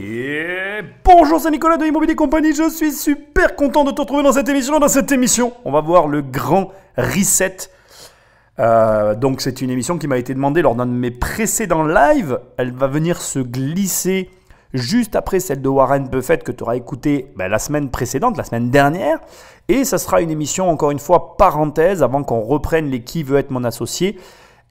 Et bonjour, c'est Nicolas de Immobilier Compagnie, je suis super content de te retrouver dans cette émission. Dans cette émission, on va voir le grand reset. Donc c'est une émission qui m'a été demandée lors d'un de mes précédents lives. Elle va venir se glisser juste après celle de Warren Buffett que tu auras écoutée la semaine précédente, la semaine dernière. Et ça sera une émission, encore une fois, parenthèse, avant qu'on reprenne les qui veut être mon associé.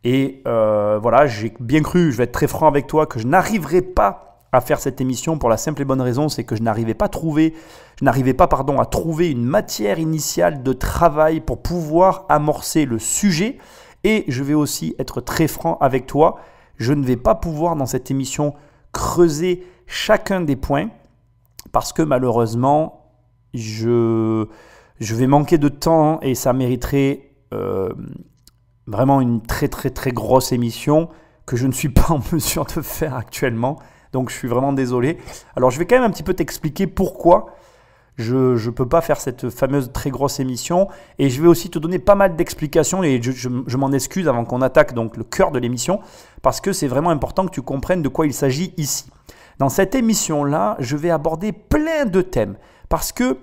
Et voilà, j'ai bien cru, je vais être très franc avec toi, que je n'arriverai pas à faire cette émission pour la simple et bonne raison, c'est que je n'arrivais pas à trouver une matière initiale de travail pour pouvoir amorcer le sujet. Et je vais aussi être très franc avec toi, je ne vais pas pouvoir dans cette émission creuser chacun des points parce que malheureusement, je vais manquer de temps et ça mériterait vraiment une très très très grosse émission que je ne suis pas en mesure de faire actuellement. Donc je suis vraiment désolé. Alors je vais quand même un petit peu t'expliquer pourquoi je ne peux pas faire cette fameuse très grosse émission. Et je vais aussi te donner pas mal d'explications et je m'en excuse avant qu'on attaque donc le cœur de l'émission parce que c'est vraiment important que tu comprennes de quoi il s'agit ici. Dans cette émission-là, je vais aborder plein de thèmes parce que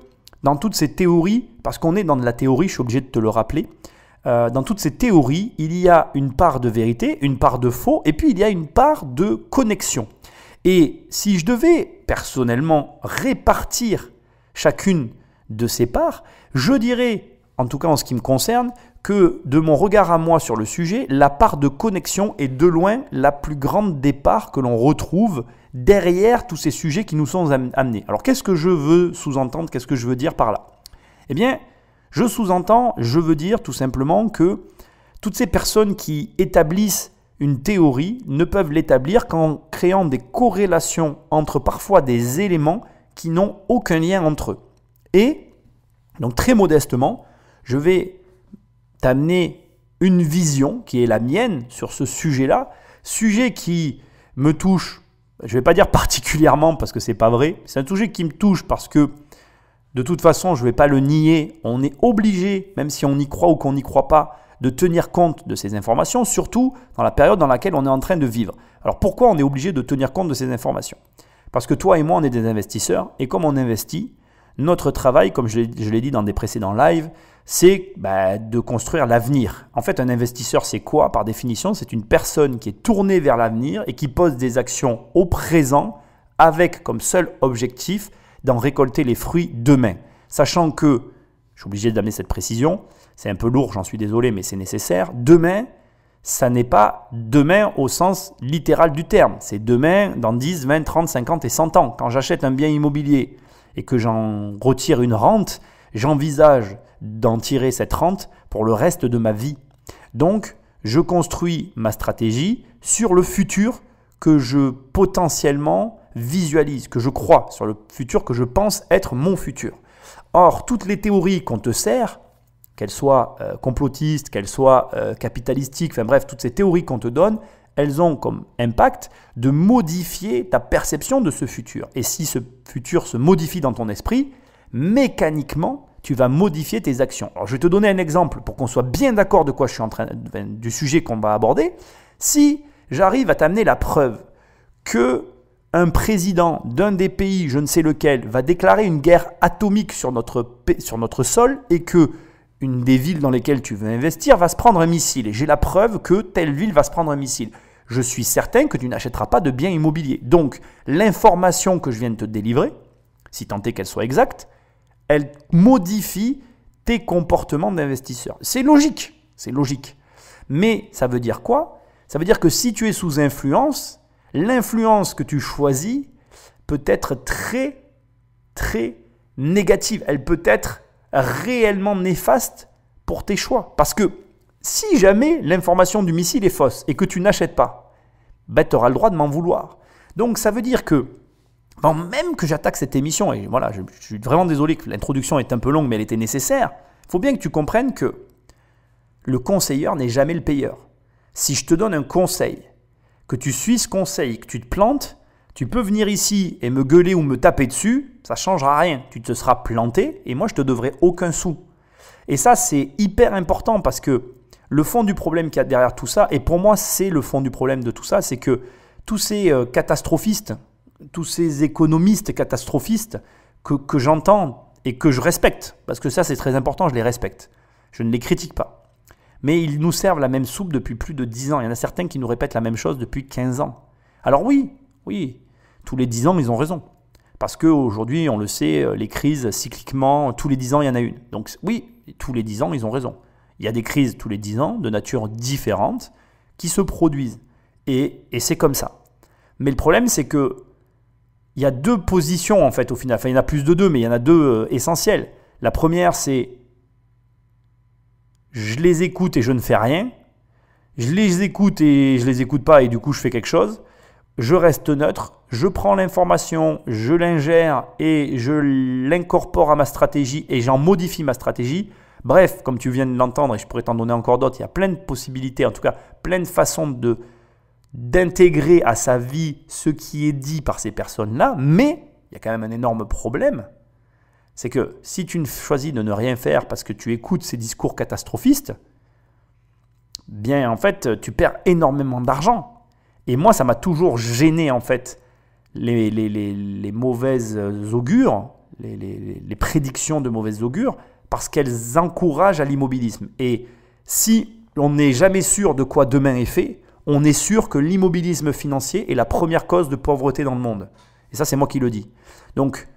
dans toutes ces théories, parce qu'on est dans de la théorie, je suis obligé de te le rappeler, dans toutes ces théories, il y a une part de vérité, une part de faux et puis il y a une part de connexion. Et si je devais personnellement répartir chacune de ces parts, je dirais, en tout cas en ce qui me concerne, que de mon regard à moi sur le sujet, la part de connexion est de loin la plus grande des parts que l'on retrouve derrière tous ces sujets qui nous sont amenés. Alors qu'est-ce que je veux sous-entendre, qu'est-ce que je veux dire par là? Eh bien, je veux dire tout simplement que toutes ces personnes qui établissent une théorie ne peuvent l'établir qu'en créant des corrélations entre parfois des éléments qui n'ont aucun lien entre eux. Et donc très modestement, je vais t'amener une vision qui est la mienne sur ce sujet-là, sujet qui me touche, je ne vais pas dire particulièrement parce que ce n'est pas vrai, c'est un sujet qui me touche parce que de toute façon, je ne vais pas le nier, on est obligé, même si on y croit ou qu'on n'y croit pas, de tenir compte de ces informations, surtout dans la période dans laquelle on est en train de vivre. Alors pourquoi on est obligé de tenir compte de ces informations? Parce que toi et moi, on est des investisseurs et comme on investit, notre travail, comme je l'ai dit dans des précédents lives, c'est de construire l'avenir. En fait, un investisseur, c'est quoi? Par définition, c'est une personne qui est tournée vers l'avenir et qui pose des actions au présent avec comme seul objectif d'en récolter les fruits demain. Sachant que, je suis obligé d'amener cette précision, c'est un peu lourd, j'en suis désolé, mais c'est nécessaire. Demain, ça n'est pas demain au sens littéral du terme. C'est demain dans 10, 20, 30, 50 et 100 ans. Quand j'achète un bien immobilier et que j'en retire une rente, j'envisage d'en tirer cette rente pour le reste de ma vie. Donc, je construis ma stratégie sur le futur que je potentiellement visualise, que je crois, sur le futur que je pense être mon futur. Or, toutes les théories qu'on te sert, qu'elles soient complotistes, qu'elles soient capitalistiques, enfin bref, toutes ces théories qu'on te donne, elles ont comme impact de modifier ta perception de ce futur. Et si ce futur se modifie dans ton esprit, mécaniquement, tu vas modifier tes actions. Alors, je vais te donner un exemple pour qu'on soit bien d'accord de quoi je suis du sujet qu'on va aborder. Si j'arrive à t'amener la preuve que un président d'un des pays, je ne sais lequel, va déclarer une guerre atomique sur notre sol et que une des villes dans lesquelles tu veux investir va se prendre un missile. Et j'ai la preuve que telle ville va se prendre un missile. Je suis certain que tu n'achèteras pas de biens immobiliers. Donc, l'information que je viens de te délivrer, si tant est qu'elle soit exacte, elle modifie tes comportements d'investisseur. C'est logique. Mais ça veut dire quoi? Ça veut dire que si tu es sous influence, l'influence que tu choisis peut être très, très négative. Elle peut être réellement néfaste pour tes choix. Parce que si jamais l'information du missile est fausse et que tu n'achètes pas, tu auras le droit de m'en vouloir. Donc ça veut dire que, même que j'attaque cette émission, et voilà, je suis vraiment désolé que l'introduction est un peu longue, mais elle était nécessaire, il faut bien que tu comprennes que le conseilleur n'est jamais le payeur. Si je te donne un conseil, que tu suis ce conseil, que tu te plantes, tu peux venir ici et me gueuler ou me taper dessus, ça ne changera rien. Tu te seras planté et moi, je ne te devrai aucun sou. Et ça, c'est hyper important parce que le fond du problème qu'il y a derrière tout ça, et pour moi, c'est le fond du problème de tout ça, c'est que tous ces catastrophistes tous ces économistes catastrophistes que j'entends et que je respecte, parce que ça c'est très important, je les respecte. Je ne les critique pas. Mais ils nous servent la même soupe depuis plus de 10 ans. Il y en a certains qui nous répètent la même chose depuis 15 ans. Alors oui, tous les 10 ans, ils ont raison. Parce qu'aujourd'hui, on le sait, les crises, cycliquement, tous les 10 ans, il y en a une. Donc oui, tous les 10 ans, ils ont raison. Il y a des crises tous les 10 ans, de nature différente, qui se produisent. Et c'est comme ça. Mais le problème, c'est que il y a deux positions, en fait, au final. Enfin, il y en a plus de deux, mais il y en a deux essentielles. La première, c'est je les écoute et je ne fais rien. Je les écoute et je les écoute pas et du coup, je fais quelque chose. Je reste neutre, je prends l'information, je l'ingère et je l'incorpore à ma stratégie et j'en modifie ma stratégie. Bref, comme tu viens de l'entendre et je pourrais t'en donner encore d'autres, il y a plein de possibilités, en tout cas plein de façons d'intégrer à sa vie ce qui est dit par ces personnes-là, mais il y a quand même un énorme problème. C'est que si tu choisis de ne rien faire parce que tu écoutes ces discours catastrophistes, bien en fait tu perds énormément d'argent. Et moi, ça m'a toujours gêné, en fait, les mauvaises augures, les prédictions de mauvaises augures, parce qu'elles encouragent à l'immobilisme. Et si on n'est jamais sûr de quoi demain est fait, on est sûr que l'immobilisme financier est la première cause de pauvreté dans le monde. Et ça, c'est moi qui le dis. Donc,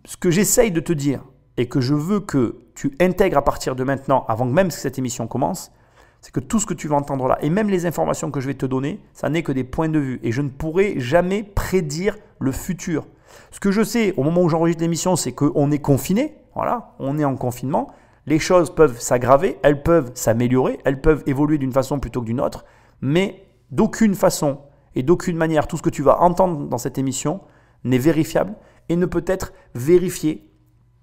ce que j'essaye de te dire, et que je veux que tu intègres à partir de maintenant, avant même que cette émission commence, c'est que tout ce que tu vas entendre là, et même les informations que je vais te donner, ça n'est que des points de vue. Et je ne pourrai jamais prédire le futur. Ce que je sais, au moment où j'enregistre l'émission, c'est qu'on est confiné. Voilà, on est en confinement. Les choses peuvent s'aggraver, elles peuvent s'améliorer, elles peuvent évoluer d'une façon plutôt que d'une autre. Mais d'aucune façon et d'aucune manière, tout ce que tu vas entendre dans cette émission n'est vérifiable et ne peut être vérifié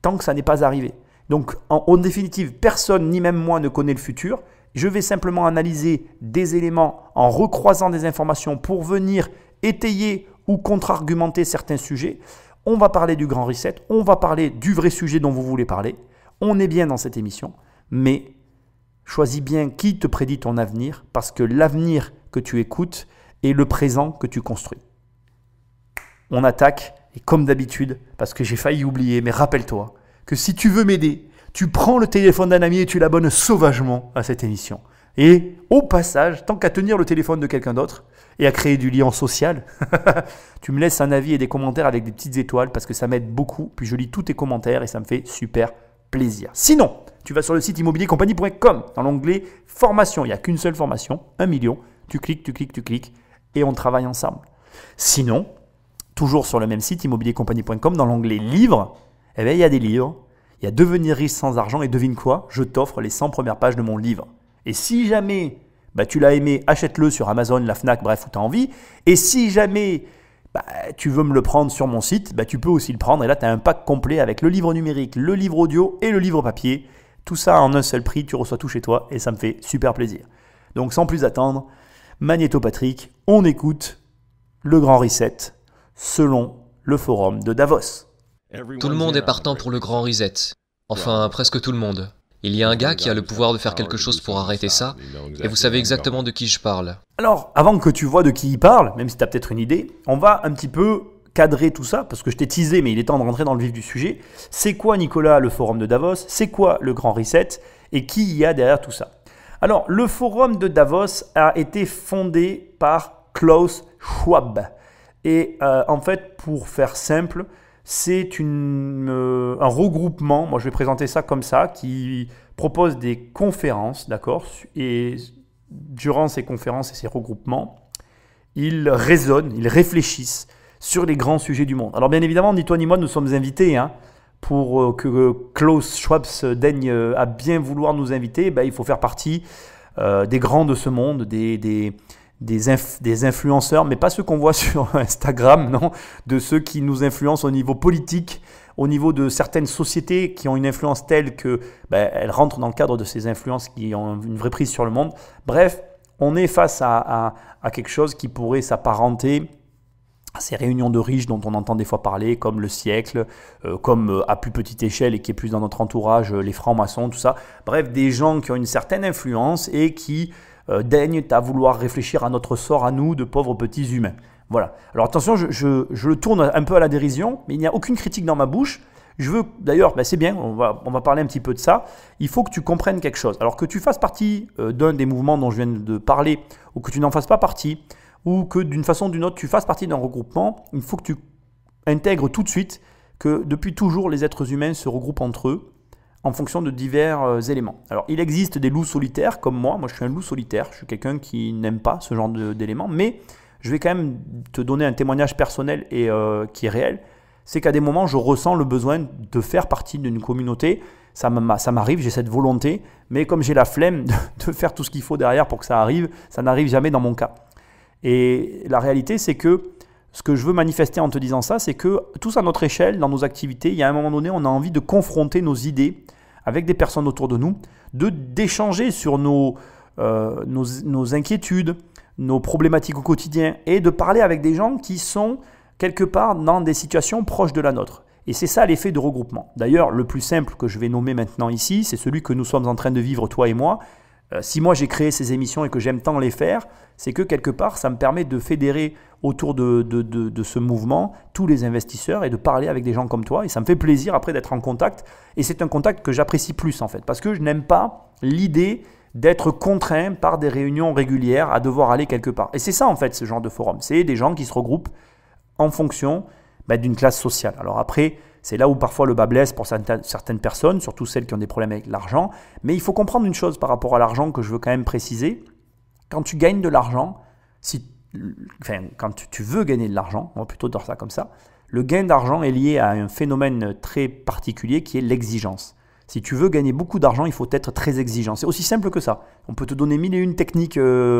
tant que ça n'est pas arrivé. Donc, en définitive, personne, ni même moi, ne connaît le futur. Je vais simplement analyser des éléments en recroisant des informations pour venir étayer ou contre-argumenter certains sujets. On va parler du grand reset, on va parler du vrai sujet dont vous voulez parler. On est bien dans cette émission, mais choisis bien qui te prédit ton avenir parce que l'avenir que tu écoutes est le présent que tu construis. On attaque et comme d'habitude, parce que j'ai failli oublier, mais rappelle-toi que si tu veux m'aider, tu prends le téléphone d'un ami et tu l'abonnes sauvagement à cette émission. Et au passage, tant qu'à tenir le téléphone de quelqu'un d'autre et à créer du lien social, tu me laisses un avis et des commentaires avec des petites étoiles parce que ça m'aide beaucoup. Puis je lis tous tes commentaires et ça me fait super plaisir. Sinon, tu vas sur le site immobiliercompagnie.com dans l'onglet formation. Il n'y a qu'une seule formation, 1 million. Tu cliques et on travaille ensemble. Sinon, toujours sur le même site immobiliercompagnie.com dans l'onglet livres, eh bien, il y a des livres. Il y a Devenir riche sans argent et devine quoi? Je t'offre les 100 premières pages de mon livre. Et si jamais tu l'as aimé, achète-le sur Amazon, la Fnac, bref, où tu as envie. Et si jamais tu veux me le prendre sur mon site, tu peux aussi le prendre. Et là, tu as un pack complet avec le livre numérique, le livre audio et le livre papier. Tout ça en un seul prix, tu reçois tout chez toi et ça me fait super plaisir. Donc sans plus attendre, Magnéto Patrick, on écoute le grand reset selon le forum de Davos. Tout le monde est partant pour le grand reset. Enfin, presque tout le monde. Il y a un gars qui a le pouvoir de faire quelque chose pour arrêter ça, et vous savez exactement de qui je parle. Alors, avant que tu vois de qui il parle, même si tu as peut-être une idée, on va un petit peu cadrer tout ça, parce que je t'ai teasé, mais il est temps de rentrer dans le vif du sujet. C'est quoi, Nicolas, le forum de Davos? C'est quoi le grand reset? Et qui y a derrière tout ça? Alors, le forum de Davos a été fondé par Klaus Schwab. Et en fait, pour faire simple, c'est un regroupement, moi je vais présenter ça comme ça, qui propose des conférences, d'accord? Et durant ces conférences et ces regroupements, ils raisonnent, ils réfléchissent sur les grands sujets du monde. Alors bien évidemment, ni toi ni moi, nous sommes invités, pour que Klaus Schwab se daigne à bien vouloir nous inviter, il faut faire partie des grands de ce monde, des influenceurs, mais pas ceux qu'on voit sur Instagram, non, de ceux qui nous influencent au niveau politique, au niveau de certaines sociétés qui ont une influence telle que elles rentrent dans le cadre de ces influences qui ont une vraie prise sur le monde. Bref, on est face à quelque chose qui pourrait s'apparenter à ces réunions de riches dont on entend des fois parler, comme le siècle, comme à plus petite échelle et qui est plus dans notre entourage, les francs-maçons, tout ça. Bref, des gens qui ont une certaine influence et qui daignent à vouloir réfléchir à notre sort à nous, de pauvres petits humains. Voilà. Alors attention, je le tourne un peu à la dérision, mais il n'y a aucune critique dans ma bouche. Je veux, d'ailleurs, c'est bien, on va parler un petit peu de ça. Il faut que tu comprennes quelque chose. Alors que tu fasses partie d'un des mouvements dont je viens de parler, ou que tu n'en fasses pas partie, ou que d'une façon ou d'une autre, tu fasses partie d'un regroupement, il faut que tu intègres tout de suite que depuis toujours, les êtres humains se regroupent entre eux en fonction de divers éléments. Alors, il existe des loups solitaires comme moi. Moi, je suis un loup solitaire. Je suis quelqu'un qui n'aime pas ce genre d'éléments, mais je vais quand même te donner un témoignage personnel et qui est réel. C'est qu'à des moments, je ressens le besoin de faire partie d'une communauté. Ça m'arrive, j'ai cette volonté, mais comme j'ai la flemme de faire tout ce qu'il faut derrière pour que ça arrive, ça n'arrive jamais dans mon cas. Et la réalité, c'est que ce que je veux manifester en te disant ça, c'est que tous à notre échelle, dans nos activités, il y a un moment donné, on a envie de confronter nos idées avec des personnes autour de nous, d'échanger sur nos inquiétudes, nos problématiques au quotidien et de parler avec des gens qui sont quelque part dans des situations proches de la nôtre. Et c'est ça l'effet de regroupement. D'ailleurs, le plus simple que je vais nommer maintenant ici, c'est celui que nous sommes en train de vivre, toi et moi. Si moi j'ai créé ces émissions et que j'aime tant les faire, c'est que quelque part ça me permet de fédérer autour de ce mouvement tous les investisseurs et de parler avec des gens comme toi. Et ça me fait plaisir après d'être en contact. Et c'est un contact que j'apprécie plus en fait, parce que je n'aime pas l'idée d'être contraint par des réunions régulières à devoir aller quelque part. Et c'est ça en fait ce genre de forum. C'est des gens qui se regroupent en fonction d'une classe sociale. Alors après, c'est là où parfois le bas blesse pour certaines personnes, surtout celles qui ont des problèmes avec l'argent. Mais il faut comprendre une chose par rapport à l'argent que je veux quand même préciser. Quand tu gagnes de l'argent, quand tu veux gagner de l'argent, on va plutôt dire ça comme ça, le gain d'argent est lié à un phénomène très particulier qui est l'exigence. Si tu veux gagner beaucoup d'argent, il faut être très exigeant. C'est aussi simple que ça. On peut te donner mille et une techniques,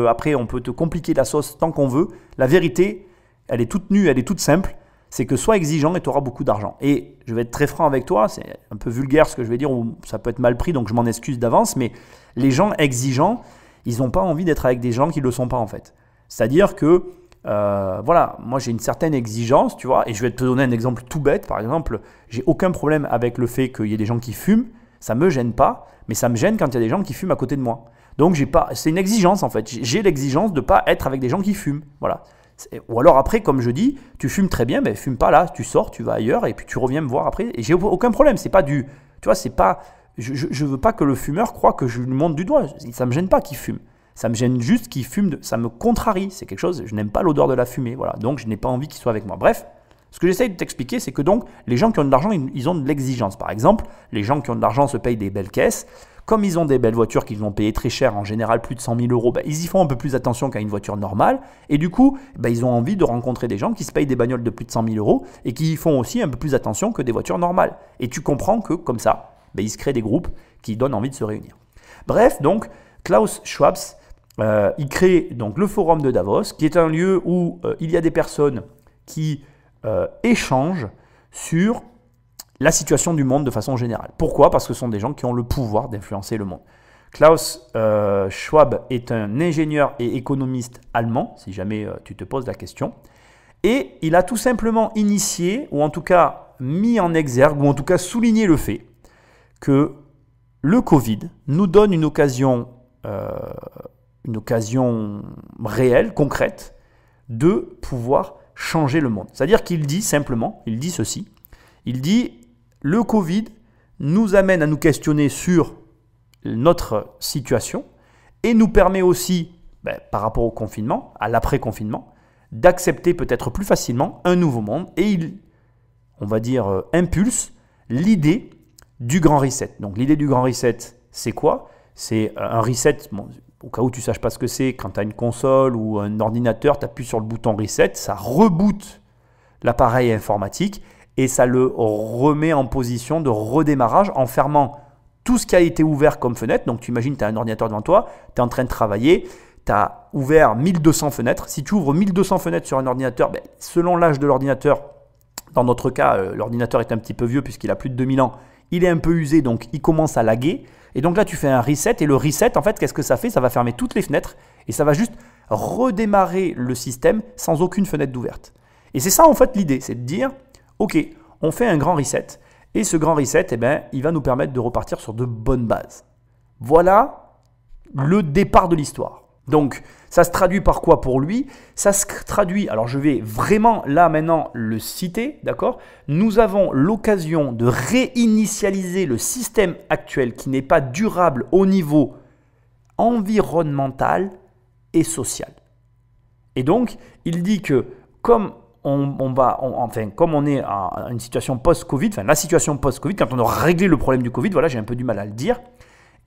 après on peut te compliquer la sauce tant qu'on veut. La vérité, elle est toute nue, elle est toute simple. C'est que sois exigeant et tu auras beaucoup d'argent. Et je vais être très franc avec toi, c'est un peu vulgaire ce que je vais dire, ou ça peut être mal pris, donc je m'en excuse d'avance, mais les gens exigeants, ils n'ont pas envie d'être avec des gens qui ne le sont pas en fait. C'est-à-dire que, voilà, moi j'ai une certaine exigence, tu vois, et je vais te donner un exemple tout bête, par exemple, j'ai aucun problème avec le fait qu'il y ait des gens qui fument, ça ne me gêne pas, mais ça me gêne quand il y a des gens qui fument à côté de moi. Donc c'est une exigence en fait, j'ai l'exigence de ne pas être avec des gens qui fument, voilà. Ou alors après, comme je dis, tu fumes très bien, mais fume pas là, tu sors, tu vas ailleurs et puis tu reviens me voir après. Et j'ai aucun problème, c'est pas tu vois, c'est pas, je veux pas que le fumeur croie que je lui monte du doigt. Ça me gêne pas qu'il fume. Ça me gêne juste qu'il fume, ça me contrarie. C'est quelque chose, je n'aime pas l'odeur de la fumée, voilà. Donc je n'ai pas envie qu'il soit avec moi. Bref, ce que j'essaye de t'expliquer, c'est que donc les gens qui ont de l'argent, ils ont de l'exigence. Par exemple, les gens qui ont de l'argent se payent des belles caisses. Comme ils ont des belles voitures qu'ils vont payer très cher, en général plus de 100 000 euros, ils y font un peu plus attention qu'à une voiture normale. Et du coup, ils ont envie de rencontrer des gens qui se payent des bagnoles de plus de 100 000 euros et qui y font aussi un peu plus attention que des voitures normales. Et tu comprends que comme ça, il se crée des groupes qui donnent envie de se réunir. Bref, donc, Klaus Schwab, il crée donc le forum de Davos, qui est un lieu où il y a des personnes qui échangent sur la situation du monde de façon générale. Pourquoi ? Parce que ce sont des gens qui ont le pouvoir d'influencer le monde. Klaus Schwab est un ingénieur et économiste allemand, si jamais tu te poses la question. Et il a tout simplement initié, ou en tout cas mis en exergue, ou en tout cas souligné le fait que le Covid nous donne une occasion réelle, concrète, de pouvoir changer le monde. C'est-à-dire qu'il dit simplement, il dit ceci, il dit le Covid nous amène à nous questionner sur notre situation et nous permet aussi, par rapport au confinement, à l'après-confinement, d'accepter peut-être plus facilement un nouveau monde et il, on va dire, impulse l'idée du grand reset. Donc l'idée du grand reset, c'est quoi ? C'est un reset, au cas où tu ne saches pas ce que c'est, quand tu as une console ou un ordinateur, tu appuies sur le bouton reset, ça reboot l'appareil informatique et ça le remet en position de redémarrage en fermant tout ce qui a été ouvert comme fenêtre. Donc tu imagines, tu as un ordinateur devant toi, tu es en train de travailler, tu as ouvert 1200 fenêtres. Si tu ouvres 1200 fenêtres sur un ordinateur, selon l'âge de l'ordinateur, dans notre cas, l'ordinateur est un petit peu vieux puisqu'il a plus de 2000 ans, il est un peu usé, donc il commence à laguer. Et donc là, tu fais un reset et le reset, en fait, qu'est-ce que ça fait ? Ça va fermer toutes les fenêtres et ça va juste redémarrer le système sans aucune fenêtre d'ouverte. Et c'est ça, en fait, l'idée, c'est de dire, ok, on fait un grand reset et ce grand reset, il va nous permettre de repartir sur de bonnes bases. Voilà le départ de l'histoire. Donc, ça se traduit par quoi pour lui? Ça se traduit, alors je vais vraiment là maintenant le citer, d'accord? Nous avons l'occasion de réinitialiser le système actuel qui n'est pas durable au niveau environnemental et social. Et donc, il dit que comme comme on est à une situation post-Covid, enfin la situation post-Covid, quand on aura réglé le problème du Covid, voilà, j'ai un peu du mal à le dire,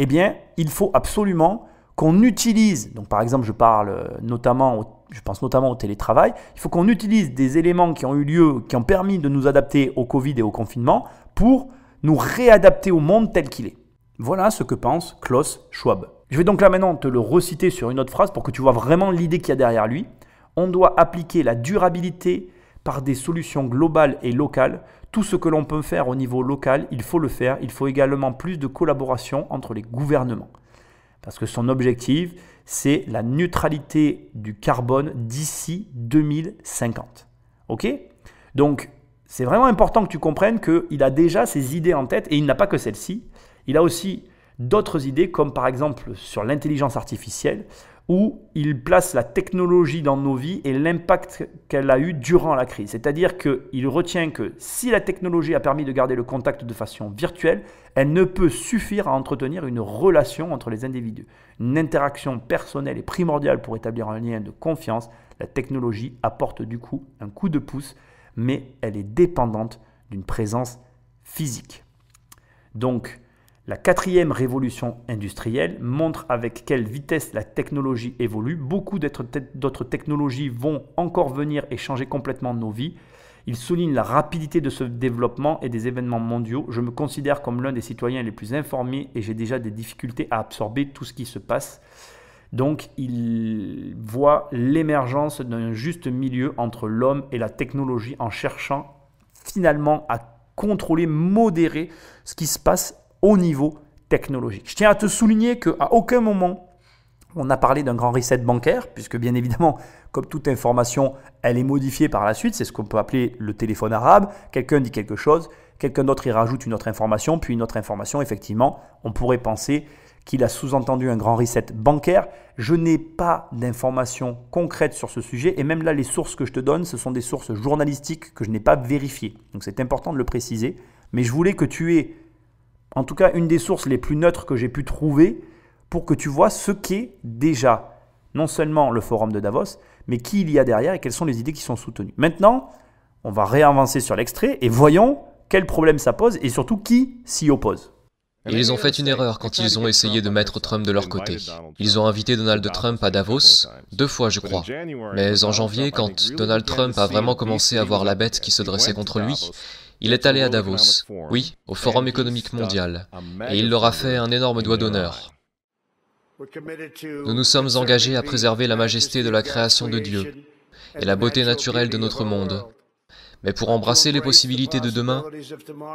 eh bien, il faut absolument qu'on utilise, donc par exemple, je pense notamment au télétravail, il faut qu'on utilise des éléments qui ont eu lieu, qui ont permis de nous adapter au Covid et au confinement pour nous réadapter au monde tel qu'il est. Voilà ce que pense Klaus Schwab. Je vais donc là maintenant te le reciter sur une autre phrase pour que tu vois vraiment l'idée qu'il y a derrière lui. On doit appliquer la durabilité par des solutions globales et locales. Tout ce que l'on peut faire au niveau local, il faut le faire. Il faut également plus de collaboration entre les gouvernements. Parce que son objectif, c'est la neutralité du carbone d'ici 2050. Ok? Donc, c'est vraiment important que tu comprennes qu'il a déjà ses idées en tête et il n'a pas que celle-ci. Il a aussi d'autres idées comme par exemple sur l'intelligence artificielle où il place la technologie dans nos vies et l'impact qu'elle a eu durant la crise. C'est-à-dire qu'il retient que si la technologie a permis de garder le contact de façon virtuelle, elle ne peut suffire à entretenir une relation entre les individus. Une interaction personnelle est primordiale pour établir un lien de confiance. La technologie apporte du coup un coup de pouce, mais elle est dépendante d'une présence physique. Donc, la 4e révolution industrielle montre avec quelle vitesse la technologie évolue. Beaucoup d'autres technologies vont encore venir et changer complètement nos vies. Il souligne la rapidité de ce développement et des événements mondiaux. Je me considère comme l'un des citoyens les plus informés et j'ai déjà des difficultés à absorber tout ce qui se passe. Donc, il voit l'émergence d'un juste milieu entre l'homme et la technologie en cherchant finalement à contrôler, modérer ce qui se passe au niveau technologique. Je tiens à te souligner qu'à aucun moment on a parlé d'un grand reset bancaire, puisque bien évidemment, comme toute information, elle est modifiée par la suite. C'est ce qu'on peut appeler le téléphone arabe. Quelqu'un dit quelque chose, quelqu'un d'autre y rajoute une autre information, puis une autre information. Effectivement, on pourrait penser qu'il a sous-entendu un grand reset bancaire. Je n'ai pas d'informations concrètes sur ce sujet, et même là, les sources que je te donne, ce sont des sources journalistiques que je n'ai pas vérifiées. Donc c'est important de le préciser, mais je voulais que tu aies en tout cas une des sources les plus neutres que j'ai pu trouver pour que tu vois ce qu'est déjà non seulement le forum de Davos, mais qui il y a derrière et quelles sont les idées qui sont soutenues. Maintenant, on va réavancer sur l'extrait et voyons quel problème ça pose et surtout qui s'y oppose. Et ils ont fait une erreur quand ils ont essayé de mettre Trump de leur côté. Ils ont invité Donald Trump à Davos, 2 fois je crois. Mais en janvier, quand Donald Trump a vraiment commencé à voir la bête qui se dressait contre lui, il est allé à Davos, oui, au Forum économique mondial, et il leur a fait un énorme doigt d'honneur. Nous nous sommes engagés à préserver la majesté de la création de Dieu et la beauté naturelle de notre monde. Mais pour embrasser les possibilités de demain,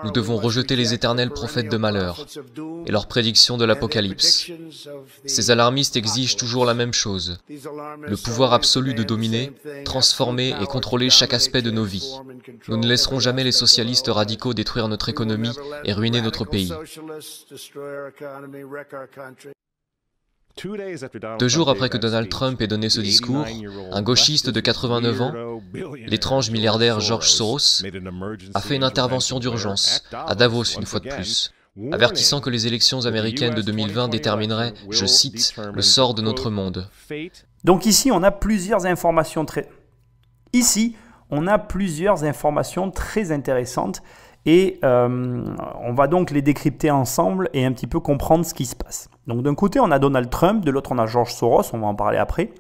nous devons rejeter les éternels prophètes de malheur et leurs prédictions de l'Apocalypse. Ces alarmistes exigent toujours la même chose, le pouvoir absolu de dominer, transformer et contrôler chaque aspect de nos vies. Nous ne laisserons jamais les socialistes radicaux détruire notre économie et ruiner notre pays. 2 jours après que Donald Trump ait donné ce discours, un gauchiste de 89 ans, l'étrange milliardaire George Soros, a fait une intervention d'urgence à Davos une fois de plus, avertissant que les élections américaines de 2020 détermineraient, je cite, « le sort de notre monde ». Donc ici, on a plusieurs informations très intéressantes et on va donc les décrypter ensemble et un petit peu comprendre ce qui se passe. Donc d'un côté, on a Donald Trump, de l'autre, on a George Soros, on va en parler après.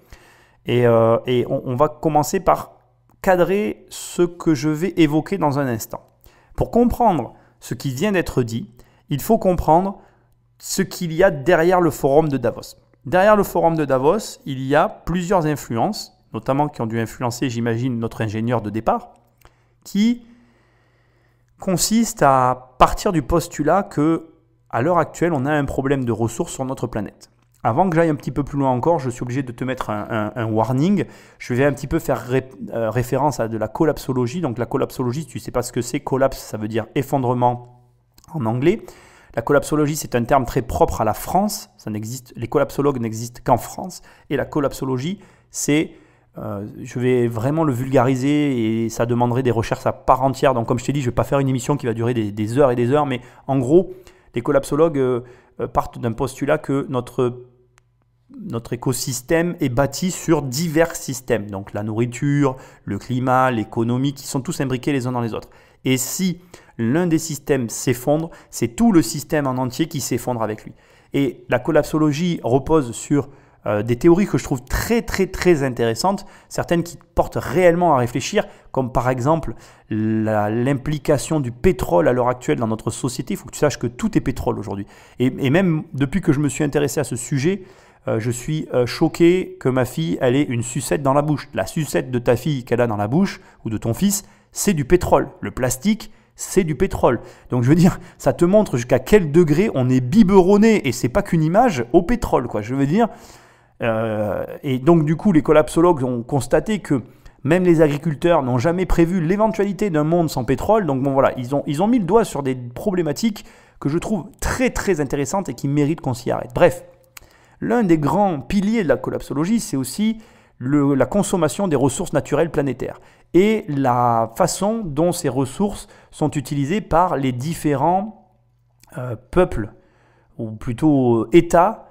Et on va commencer par cadrer ce que je vais évoquer dans un instant. Pour comprendre ce qui vient d'être dit, il faut comprendre ce qu'il y a derrière le forum de Davos. Derrière le forum de Davos, il y a plusieurs influences, notamment qui ont dû influencer, j'imagine, notre ingénieur de départ, qui consiste à partir du postulat que, à l'heure actuelle, on a un problème de ressources sur notre planète. Avant que j'aille un petit peu plus loin encore, je suis obligé de te mettre un warning. Je vais un petit peu faire référence à de la collapsologie. Donc la collapsologie, si tu ne sais pas ce que c'est, collapse, ça veut dire effondrement en anglais. La collapsologie, c'est un terme très propre à la France. Les collapsologues n'existent qu'en France. Et la collapsologie, c'est, je vais vraiment le vulgariser et ça demanderait des recherches à part entière. Donc comme je t'ai dit, je ne vais pas faire une émission qui va durer des heures et des heures. Mais en gros, les collapsologues partent d'un postulat que notre écosystème est bâti sur divers systèmes. Donc la nourriture, le climat, l'économie, qui sont tous imbriqués les uns dans les autres. Et si l'un des systèmes s'effondre, c'est tout le système en entier qui s'effondre avec lui. Et la collapsologie repose sur des théories que je trouve très très très intéressantes, certaines qui portent réellement à réfléchir, comme par exemple l'implication du pétrole à l'heure actuelle dans notre société. Il faut que tu saches que tout est pétrole aujourd'hui. Et même depuis que je me suis intéressé à ce sujet, je suis choqué que ma fille, elle ait une sucette dans la bouche. La sucette de ta fille qu'elle a dans la bouche, ou de ton fils, c'est du pétrole. Le plastique, c'est du pétrole. Donc je veux dire, ça te montre jusqu'à quel degré on est biberonné, et c'est pas qu'une image, au pétrole, quoi. Je veux dire, et donc du coup, les collapsologues ont constaté que même les agriculteurs n'ont jamais prévu l'éventualité d'un monde sans pétrole. Donc bon voilà, ils ont mis le doigt sur des problématiques que je trouve très très intéressantes et qui méritent qu'on s'y arrête. Bref. L'un des grands piliers de la collapsologie, c'est aussi la consommation des ressources naturelles planétaires et la façon dont ces ressources sont utilisées par les différents peuples, ou plutôt États,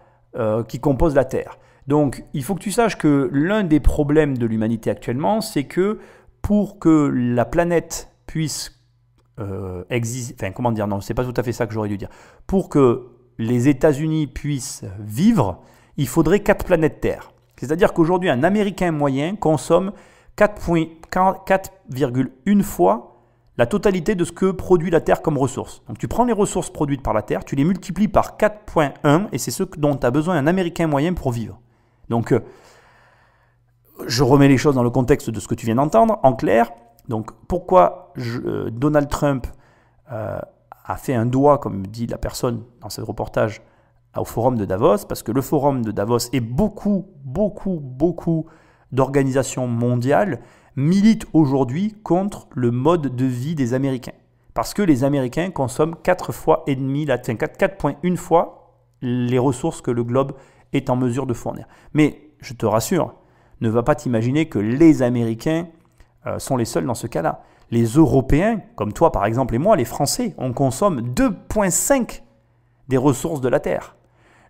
qui composent la Terre. Donc, il faut que tu saches que l'un des problèmes de l'humanité actuellement, c'est que pour que la planète puisse exister, enfin comment dire, non, c'est pas tout à fait ça que j'aurais dû dire, pour que les États-Unis puissent vivre, il faudrait 4 planètes Terre. C'est-à-dire qu'aujourd'hui, un Américain moyen consomme 4,1 fois la totalité de ce que produit la Terre comme ressources. Donc tu prends les ressources produites par la Terre, tu les multiplies par 4,1 et c'est ce dont a besoin un Américain moyen pour vivre. Donc je remets les choses dans le contexte de ce que tu viens d'entendre. En clair, donc pourquoi Donald Trump a fait un doigt, comme dit la personne dans ce reportage, au forum de Davos, parce que le forum de Davos et beaucoup d'organisations mondiales militent aujourd'hui contre le mode de vie des Américains. Parce que les Américains consomment 4,1 fois les ressources que le globe est en mesure de fournir. Mais je te rassure, ne va pas t'imaginer que les Américains sont les seuls dans ce cas-là. Les Européens, comme toi par exemple et moi, les Français, on consomme 2,5 des ressources de la Terre.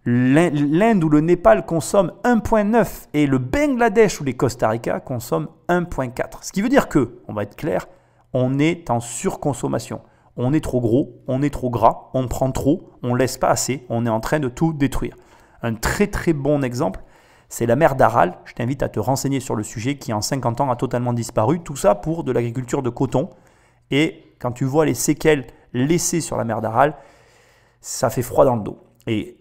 L'Inde ou le Népal consomment 1,9 et le Bangladesh ou les Costa Rica consomment 1,4. Ce qui veut dire que, on va être clair, on est en surconsommation. On est trop gros, on est trop gras, on prend trop, on ne laisse pas assez, on est en train de tout détruire. Un très très bon exemple, c'est la mer d'Aral. Je t'invite à te renseigner sur le sujet qui en 50 ans a totalement disparu. Tout ça pour de l'agriculture de coton. Et quand tu vois les séquelles laissées sur la mer d'Aral, ça fait froid dans le dos. Et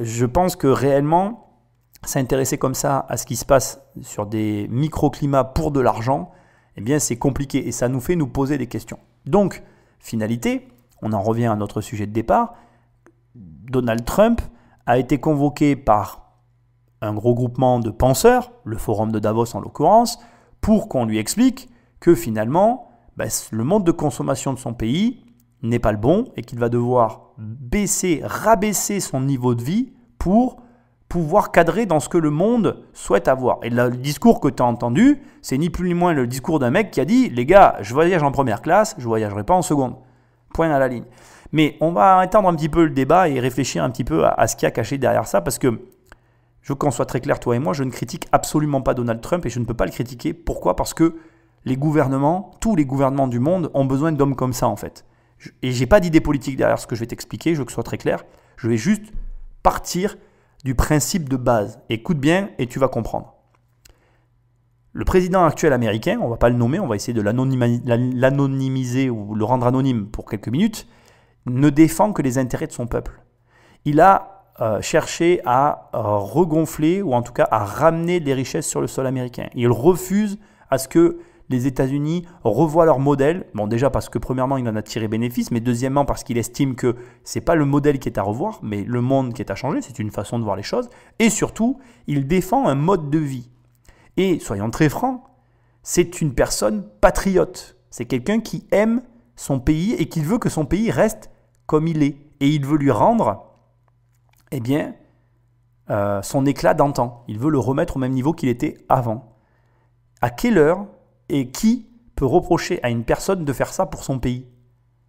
je pense que réellement, s'intéresser comme ça à ce qui se passe sur des microclimats pour de l'argent, eh bien c'est compliqué et ça nous fait nous poser des questions. Donc, finalité, on en revient à notre sujet de départ, Donald Trump a été convoqué par un gros groupement de penseurs, le forum de Davos en l'occurrence, pour qu'on lui explique que finalement, le mode de consommation de son pays n'est pas le bon et qu'il va devoir rabaisser son niveau de vie pour pouvoir cadrer dans ce que le monde souhaite avoir. Et le discours que tu as entendu, c'est ni plus ni moins le discours d'un mec qui a dit « Les gars, je voyage en première classe, je ne voyagerai pas en seconde. » Point à la ligne. Mais on va étendre un petit peu le débat et réfléchir un petit peu à ce qu'il y a caché derrière ça, parce que, je veux qu'on soit très clair, toi et moi, je ne critique absolument pas Donald Trump et je ne peux pas le critiquer. Pourquoi ? Parce que les gouvernements, tous les gouvernements du monde ont besoin d'hommes comme ça en fait. Et je n'ai pas d'idée politique derrière ce que je vais t'expliquer, je veux que ce soit très clair. Je vais juste partir du principe de base. Écoute bien et tu vas comprendre. Le président actuel américain, on ne va pas le nommer, on va essayer de l'anonymiser ou le rendre anonyme pour quelques minutes, ne défend que les intérêts de son peuple. Il a cherché à regonfler ou en tout cas à ramener les richesses sur le sol américain. Il refuse à ce que les États-Unis revoient leur modèle. Bon, déjà parce que premièrement, il en a tiré bénéfice, mais deuxièmement parce qu'il estime que ce n'est pas le modèle qui est à revoir, mais le monde qui est à changer, c'est une façon de voir les choses. Et surtout, il défend un mode de vie. Et soyons très francs, c'est une personne patriote. C'est quelqu'un qui aime son pays et qui veut que son pays reste comme il est. Et il veut lui rendre, eh bien, son éclat d'antan. Il veut le remettre au même niveau qu'il était avant. À quelle heure et qui peut reprocher à une personne de faire ça pour son pays?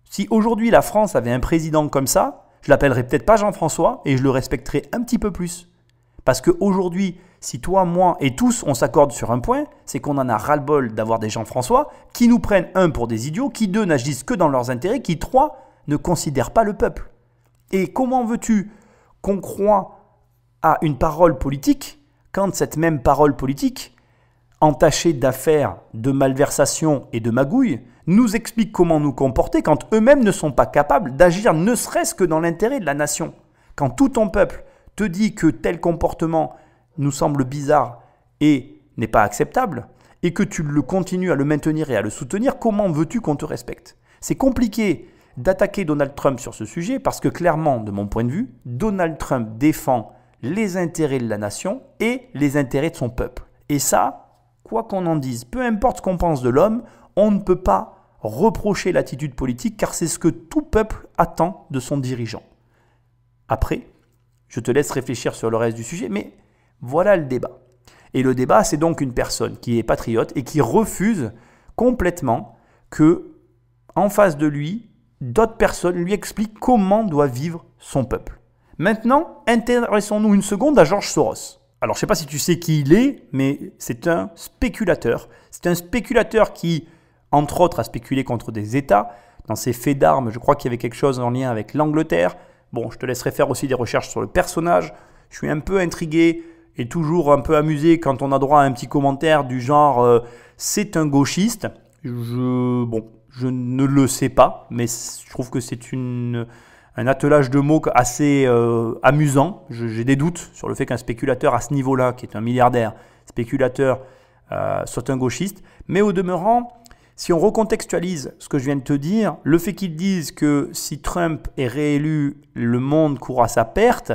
Si aujourd'hui la France avait un président comme ça, je l'appellerais peut-être pas Jean-François et je le respecterais un petit peu plus. Parce qu'aujourd'hui, si toi, moi et tous, on s'accorde sur un point, c'est qu'on en a ras-le-bol d'avoir des Jean-François qui nous prennent, un, pour des idiots, qui, deux, n'agissent que dans leurs intérêts, qui, trois, ne considèrent pas le peuple. Et comment veux-tu qu'on croie à une parole politique quand cette même parole politique, entachée d'affaires, de malversations et de magouilles, nous explique comment nous comporter quand eux-mêmes ne sont pas capables d'agir ne serait-ce que dans l'intérêt de la nation? Quand tout ton peuple te dit que tel comportement nous semble bizarre et n'est pas acceptable, et que tu le continues à le maintenir et à le soutenir, comment veux-tu qu'on te respecte? C'est compliqué d'attaquer Donald Trump sur ce sujet parce que clairement, de mon point de vue, Donald Trump défend les intérêts de la nation et les intérêts de son peuple. Et ça, quoi qu'on en dise, peu importe ce qu'on pense de l'homme, on ne peut pas reprocher l'attitude politique car c'est ce que tout peuple attend de son dirigeant. Après, je te laisse réfléchir sur le reste du sujet, mais voilà le débat. Et le débat, c'est donc une personne qui est patriote et qui refuse complètement que, en face de lui, d'autres personnes lui expliquent comment doit vivre son peuple. Maintenant, intéressons-nous une seconde à George Soros. Alors, je ne sais pas si tu sais qui il est, mais c'est un spéculateur. C'est un spéculateur qui, entre autres, a spéculé contre des États. Dans ses faits d'armes, je crois qu'il y avait quelque chose en lien avec l'Angleterre. Bon, je te laisserai faire aussi des recherches sur le personnage. Je suis un peu intrigué et toujours un peu amusé quand on a droit à un petit commentaire du genre c'est un gauchiste. Je ne le sais pas, mais je trouve que c'est un attelage de mots assez amusant. J'ai des doutes sur le fait qu'un spéculateur à ce niveau-là, qui est un milliardaire spéculateur, soit un gauchiste. Mais au demeurant, si on recontextualise ce que je viens de te dire, le fait qu'ils disent que si Trump est réélu, le monde court à sa perte,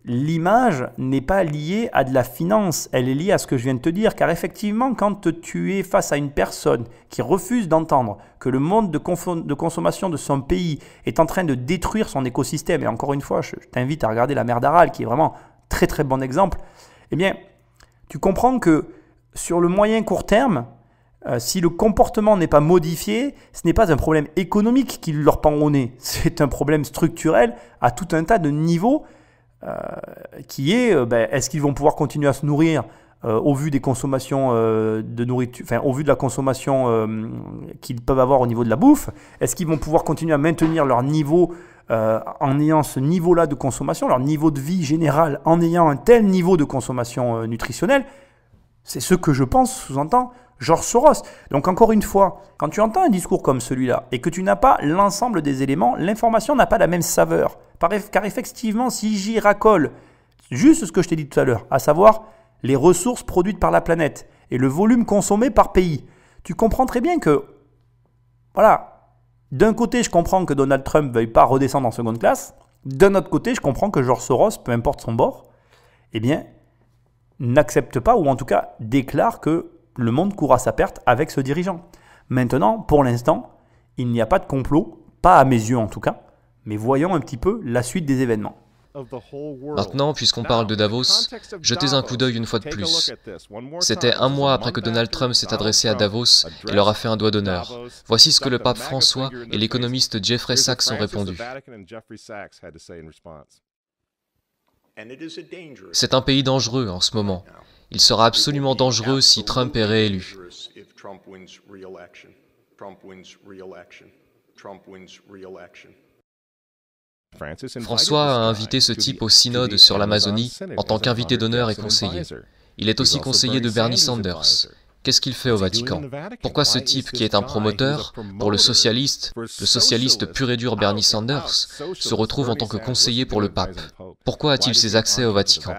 l'image n'est pas liée à de la finance, elle est liée à ce que je viens de te dire. Car effectivement, quand tu es face à une personne qui refuse d'entendre que le monde de consommation de son pays est en train de détruire son écosystème, et encore une fois, je t'invite à regarder la mer d'Aral, qui est vraiment un très très bon exemple, eh bien, tu comprends que sur le moyen court terme, si le comportement n'est pas modifié, ce n'est pas un problème économique qui leur pend au nez, c'est un problème structurel à tout un tas de niveaux qui est, est-ce qu'ils vont pouvoir continuer à se nourrir au vu des consommations de nourriture, enfin au vu de la consommation qu'ils peuvent avoir au niveau de la bouffe? Est-ce qu'ils vont pouvoir continuer à maintenir leur niveau en ayant ce niveau-là de consommation, leur niveau de vie général en ayant un tel niveau de consommation nutritionnelle? C'est ce que je pense, sous-entend George Soros. Donc encore une fois, quand tu entends un discours comme celui-là et que tu n'as pas l'ensemble des éléments, l'information n'a pas la même saveur. Car effectivement, si j'y racole juste ce que je t'ai dit tout à l'heure, à savoir les ressources produites par la planète et le volume consommé par pays, tu comprends très bien que, voilà, d'un côté, je comprends que Donald Trump ne veuille pas redescendre en seconde classe, d'un autre côté, je comprends que George Soros, peu importe son bord, eh bien, n'accepte pas ou en tout cas déclare que le monde court à sa perte avec ce dirigeant. Maintenant, pour l'instant, il n'y a pas de complot, pas à mes yeux en tout cas, mais voyons un petit peu la suite des événements. Maintenant, puisqu'on parle de Davos, jetez un coup d'œil une fois de plus. C'était un mois après que Donald Trump s'est adressé à Davos et leur a fait un doigt d'honneur. Voici ce que le pape François et l'économiste Jeffrey Sachs ont répondu. C'est un pays dangereux en ce moment. Il sera absolument dangereux si Trump est réélu. François a invité ce type au synode sur l'Amazonie en tant qu'invité d'honneur et conseiller. Il est aussi conseiller de Bernie Sanders. Qu'est-ce qu'il fait au Vatican? Pourquoi ce type qui est un promoteur pour le socialiste pur et dur Bernie Sanders, se retrouve en tant que conseiller pour le pape? Pourquoi a-t-il ses accès au Vatican?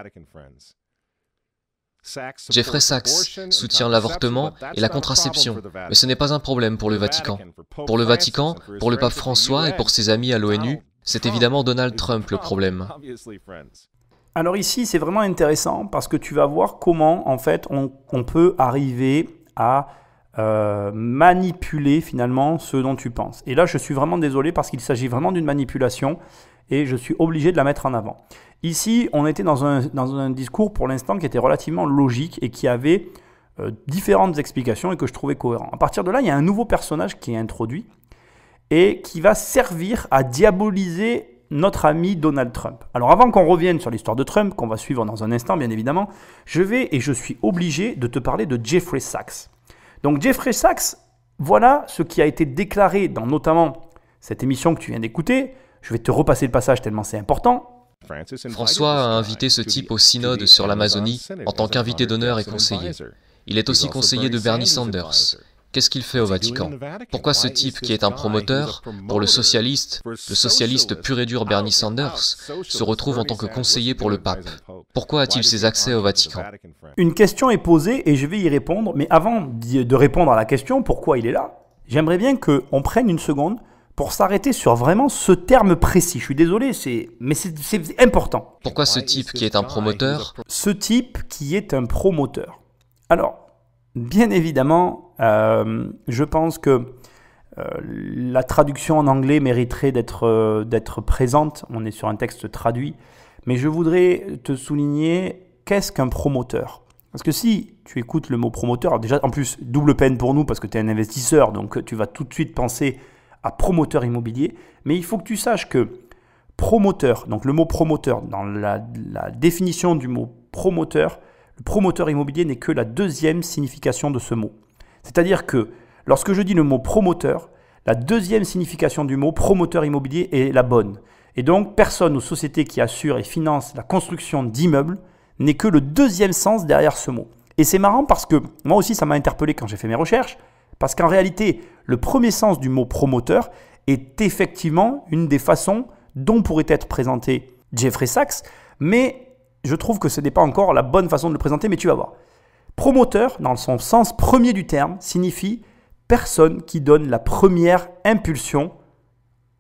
Jeffrey Sachs soutient l'avortement et la contraception, mais ce n'est pas un problème pour le Vatican. Pour le Vatican, pour le pape François et pour ses amis à l'ONU, c'est évidemment Donald Trump le problème. Alors ici, c'est vraiment intéressant parce que tu vas voir comment, en fait, on peut arriver à manipuler finalement ce dont tu penses. Et là, je suis vraiment désolé parce qu'il s'agit vraiment d'une manipulation et je suis obligé de la mettre en avant. Ici, on était dans un discours pour l'instant qui était relativement logique et qui avait différentes explications et que je trouvais cohérent. À partir de là, il y a un nouveau personnage qui est introduit et qui va servir à diaboliser notre ami Donald Trump. Alors avant qu'on revienne sur l'histoire de Trump, qu'on va suivre dans un instant bien évidemment, je suis obligé de te parler de Jeffrey Sachs. Donc Jeffrey Sachs, voilà ce qui a été déclaré dans notamment cette émission que tu viens d'écouter. Je vais te repasser le passage tellement c'est important. François a invité ce type au synode sur l'Amazonie en tant qu'invité d'honneur et conseiller. Il est aussi conseiller de Bernie Sanders. Qu'est-ce qu'il fait au Vatican? Pourquoi ce type qui est un promoteur pour le socialiste pur et dur Bernie Sanders, se retrouve en tant que conseiller pour le pape? Pourquoi a-t-il ses accès au Vatican? Une question est posée et je vais y répondre, mais avant de répondre à la question, pourquoi il est là, j'aimerais bien qu'on prenne une seconde pour s'arrêter sur vraiment ce terme précis. Je suis désolé, mais c'est important. Pourquoi ce type qui est un promoteur? Ce type qui est un promoteur. Alors, bien évidemment, je pense que la traduction en anglais mériterait d'être présente. On est sur un texte traduit. Mais je voudrais te souligner, qu'est-ce qu'un promoteur? Parce que si tu écoutes le mot promoteur, déjà en plus, double peine pour nous parce que tu es un investisseur, donc tu vas tout de suite penser à promoteur immobilier. Mais il faut que tu saches que promoteur, donc le mot promoteur, dans la définition du mot promoteur, le promoteur immobilier n'est que la deuxième signification de ce mot. C'est-à-dire que lorsque je dis le mot promoteur, la deuxième signification du mot promoteur immobilier est la bonne. Et donc, personne ou société qui assure et finance la construction d'immeubles n'est que le deuxième sens derrière ce mot. Et c'est marrant parce que moi aussi, ça m'a interpellé quand j'ai fait mes recherches, parce qu'en réalité, le premier sens du mot promoteur est effectivement une des façons dont pourrait être présenté Jeffrey Sachs, mais je trouve que ce n'est pas encore la bonne façon de le présenter, mais tu vas voir. Promoteur, dans son sens premier du terme, signifie personne qui donne la première impulsion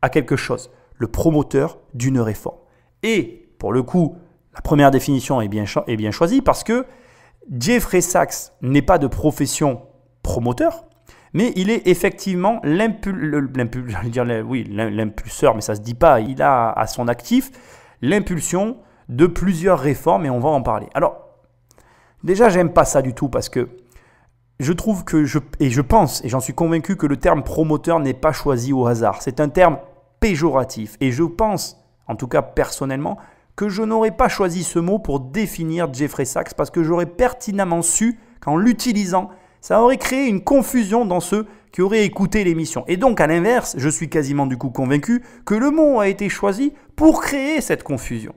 à quelque chose. Le promoteur d'une réforme. Et pour le coup, la première définition est bien choisie parce que Jeffrey Sachs n'est pas de profession promoteur, mais il est effectivement l'impulseur, mais ça ne se dit pas, il a à son actif l'impulsion de plusieurs réformes et on va en parler. Alors, déjà, j'aime pas ça du tout parce que je trouve que je pense et j'en suis convaincu que le terme promoteur n'est pas choisi au hasard. C'est un terme péjoratif et je pense, en tout cas personnellement, que je n'aurais pas choisi ce mot pour définir Jeffrey Sachs parce que j'aurais pertinemment su qu'en l'utilisant, ça aurait créé une confusion dans ceux qui auraient écouté l'émission. Et donc, à l'inverse, je suis quasiment du coup convaincu que le mot a été choisi pour créer cette confusion.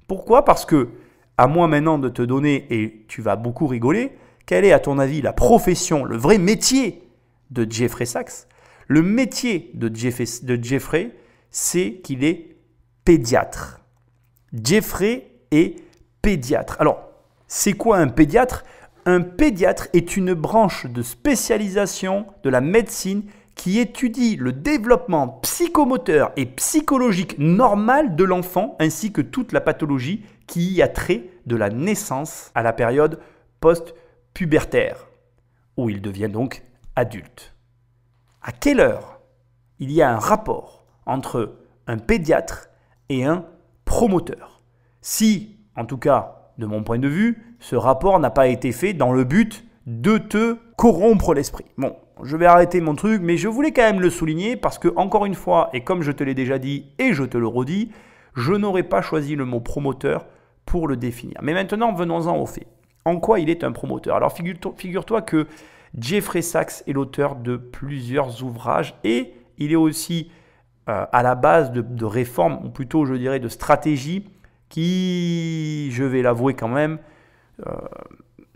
Pourquoi? Parce que, à moi maintenant de te donner, et tu vas beaucoup rigoler, quelle est à ton avis la profession, le vrai métier de Jeffrey Sachs? Le métier de Jeffrey, c'est qu'il est pédiatre. Jeffrey est pédiatre. Alors, c'est quoi un pédiatre? Un pédiatre est une branche de spécialisation de la médecine qui étudie le développement psychomoteur et psychologique normal de l'enfant ainsi que toute la pathologie qui y a trait de la naissance à la période post-pubertaire, où il devient donc adulte. À quelle heure il y a un rapport entre un pédiatre et un promoteur? Si, en tout cas, de mon point de vue, ce rapport n'a pas été fait dans le but de te corrompre l'esprit. Bon, je vais arrêter mon truc, mais je voulais quand même le souligner parce que, encore une fois, et comme je te l'ai déjà dit et je te le redis, je n'aurais pas choisi le mot promoteur pour le définir. Mais maintenant, venons-en aux faits. En quoi il est un promoteur? Alors, figure-toi que Jeffrey Sachs est l'auteur de plusieurs ouvrages et il est aussi à la base de réformes, ou plutôt, je dirais, de stratégies qui, je vais l'avouer quand même,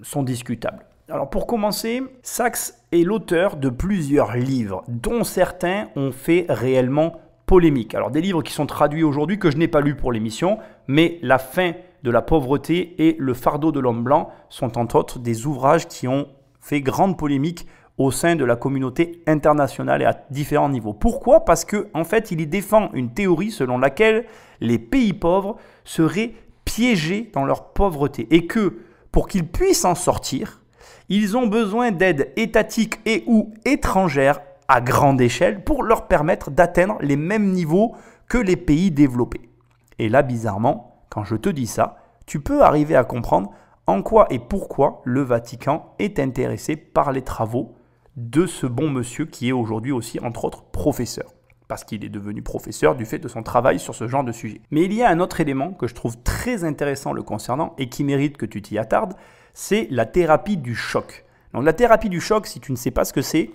sont discutables. Alors pour commencer, Sachs est l'auteur de plusieurs livres, dont certains ont fait réellement polémique. Alors des livres qui sont traduits aujourd'hui, que je n'ai pas lus pour l'émission, mais La fin de la pauvreté et Le fardeau de l'homme blanc sont entre autres des ouvrages qui ont fait grande polémique au sein de la communauté internationale et à différents niveaux. Pourquoi? Parce qu'en fait, il y défend une théorie selon laquelle les pays pauvres seraient piégés dans leur pauvreté et que, pour qu'ils puissent en sortir, Ils ont besoin d'aide étatique et ou étrangère à grande échelle pour leur permettre d'atteindre les mêmes niveaux que les pays développés. Et là, bizarrement, quand je te dis ça, tu peux arriver à comprendre en quoi et pourquoi le Vatican est intéressé par les travaux de ce bon monsieur qui est aujourd'hui aussi, entre autres, professeur. Parce qu'il est devenu professeur du fait de son travail sur ce genre de sujet. Mais il y a un autre élément que je trouve très intéressant le concernant et qui mérite que tu t'y attardes, c'est la thérapie du choc. Donc la thérapie du choc, si tu ne sais pas ce que c'est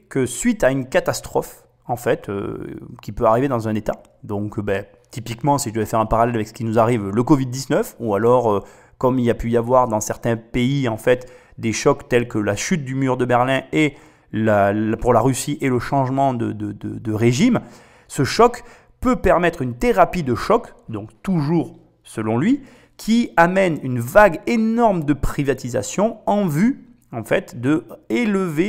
que suite à une catastrophe, en fait, qui peut arriver dans un État, donc typiquement, si je devais faire un parallèle avec ce qui nous arrive, le Covid-19, ou alors, comme il y a pu y avoir dans certains pays, en fait, des chocs tels que la chute du mur de Berlin et pour la Russie et le changement de régime, ce choc peut permettre une thérapie de choc, donc toujours selon lui, qui amène une vague énorme de privatisation en vue, en fait, de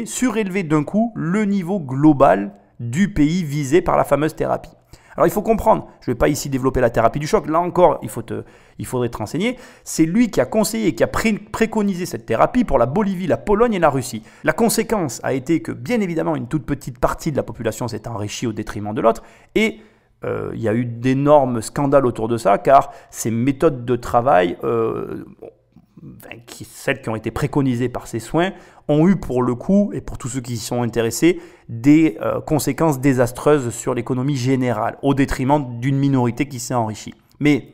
surélever d'un coup le niveau global du pays visé par la fameuse thérapie. Alors il faut comprendre, je ne vais pas ici développer la thérapie du choc, là encore il faudrait te renseigner, c'est lui qui a conseillé et qui a préconisé cette thérapie pour la Bolivie, la Pologne et la Russie. La conséquence a été que bien évidemment une toute petite partie de la population s'est enrichie au détriment de l'autre et il y a eu d'énormes scandales autour de ça car ces méthodes de travail, celles qui ont été préconisées par ces soins, ont eu pour le coup, et pour tous ceux qui y sont intéressés, des conséquences désastreuses sur l'économie générale, au détriment d'une minorité qui s'est enrichie. Mais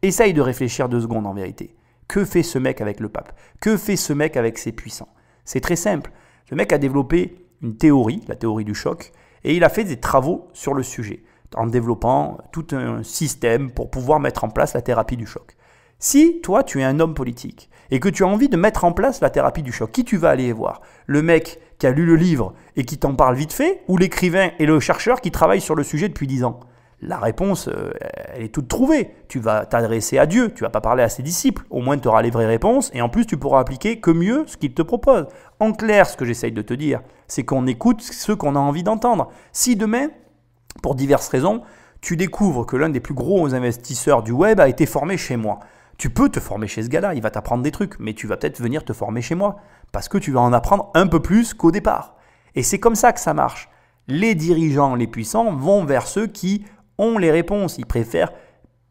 essaye de réfléchir 2 secondes en vérité. Que fait ce mec avec le pape? Que fait ce mec avec ses puissants? C'est très simple. Le mec a développé une théorie, la théorie du choc, et il a fait des travaux sur le sujet, en développant tout un système pour pouvoir mettre en place la thérapie du choc. Si toi, tu es un homme politique et que tu as envie de mettre en place la thérapie du choc, qui tu vas aller voir? Le mec qui a lu le livre et qui t'en parle vite fait ou l'écrivain et le chercheur qui travaillent sur le sujet depuis 10 ans? La réponse, elle est toute trouvée. Tu vas t'adresser à Dieu, tu ne vas pas parler à ses disciples. Au moins, tu auras les vraies réponses et en plus, tu pourras appliquer que mieux ce qu'il te propose. En clair, ce que j'essaye de te dire, c'est qu'on écoute ce qu'on a envie d'entendre. Si demain, pour diverses raisons, tu découvres que l'un des plus gros investisseurs du web a été formé chez moi, tu peux te former chez ce gars-là, il va t'apprendre des trucs, mais tu vas peut-être venir te former chez moi, parce que tu vas en apprendre un peu plus qu'au départ. Et c'est comme ça que ça marche. Les dirigeants, les puissants vont vers ceux qui ont les réponses. Ils préfèrent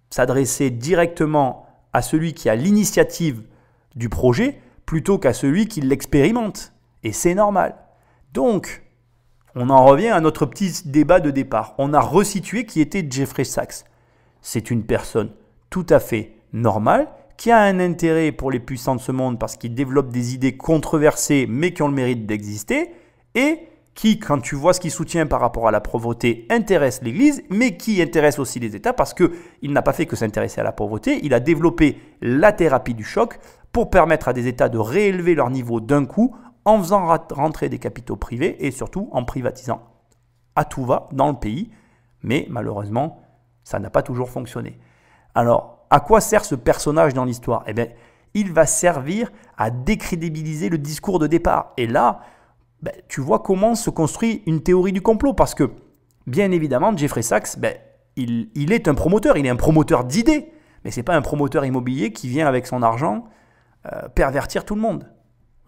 s'adresser directement à celui qui a l'initiative du projet, plutôt qu'à celui qui l'expérimente. Et c'est normal. Donc, on en revient à notre petit débat de départ. On a resitué qui était Jeffrey Sachs. C'est une personne tout à fait normal, qui a un intérêt pour les puissants de ce monde parce qu'il développe des idées controversées mais qui ont le mérite d'exister et qui, quand tu vois ce qu'il soutient par rapport à la pauvreté, intéresse l'Église mais qui intéresse aussi les États parce qu'il n'a pas fait que s'intéresser à la pauvreté, il a développé la thérapie du choc pour permettre à des États de réélever leur niveau d'un coup en faisant rentrer des capitaux privés et surtout en privatisant à tout va dans le pays. Mais malheureusement, ça n'a pas toujours fonctionné. Alors, à quoi sert ce personnage dans l'histoire? Eh bien, il va servir à décrédibiliser le discours de départ. Et là, tu vois comment se construit une théorie du complot. Parce que, bien évidemment, Jeffrey Sachs, il est un promoteur. Il est un promoteur d'idées. Mais ce n'est pas un promoteur immobilier qui vient avec son argent pervertir tout le monde.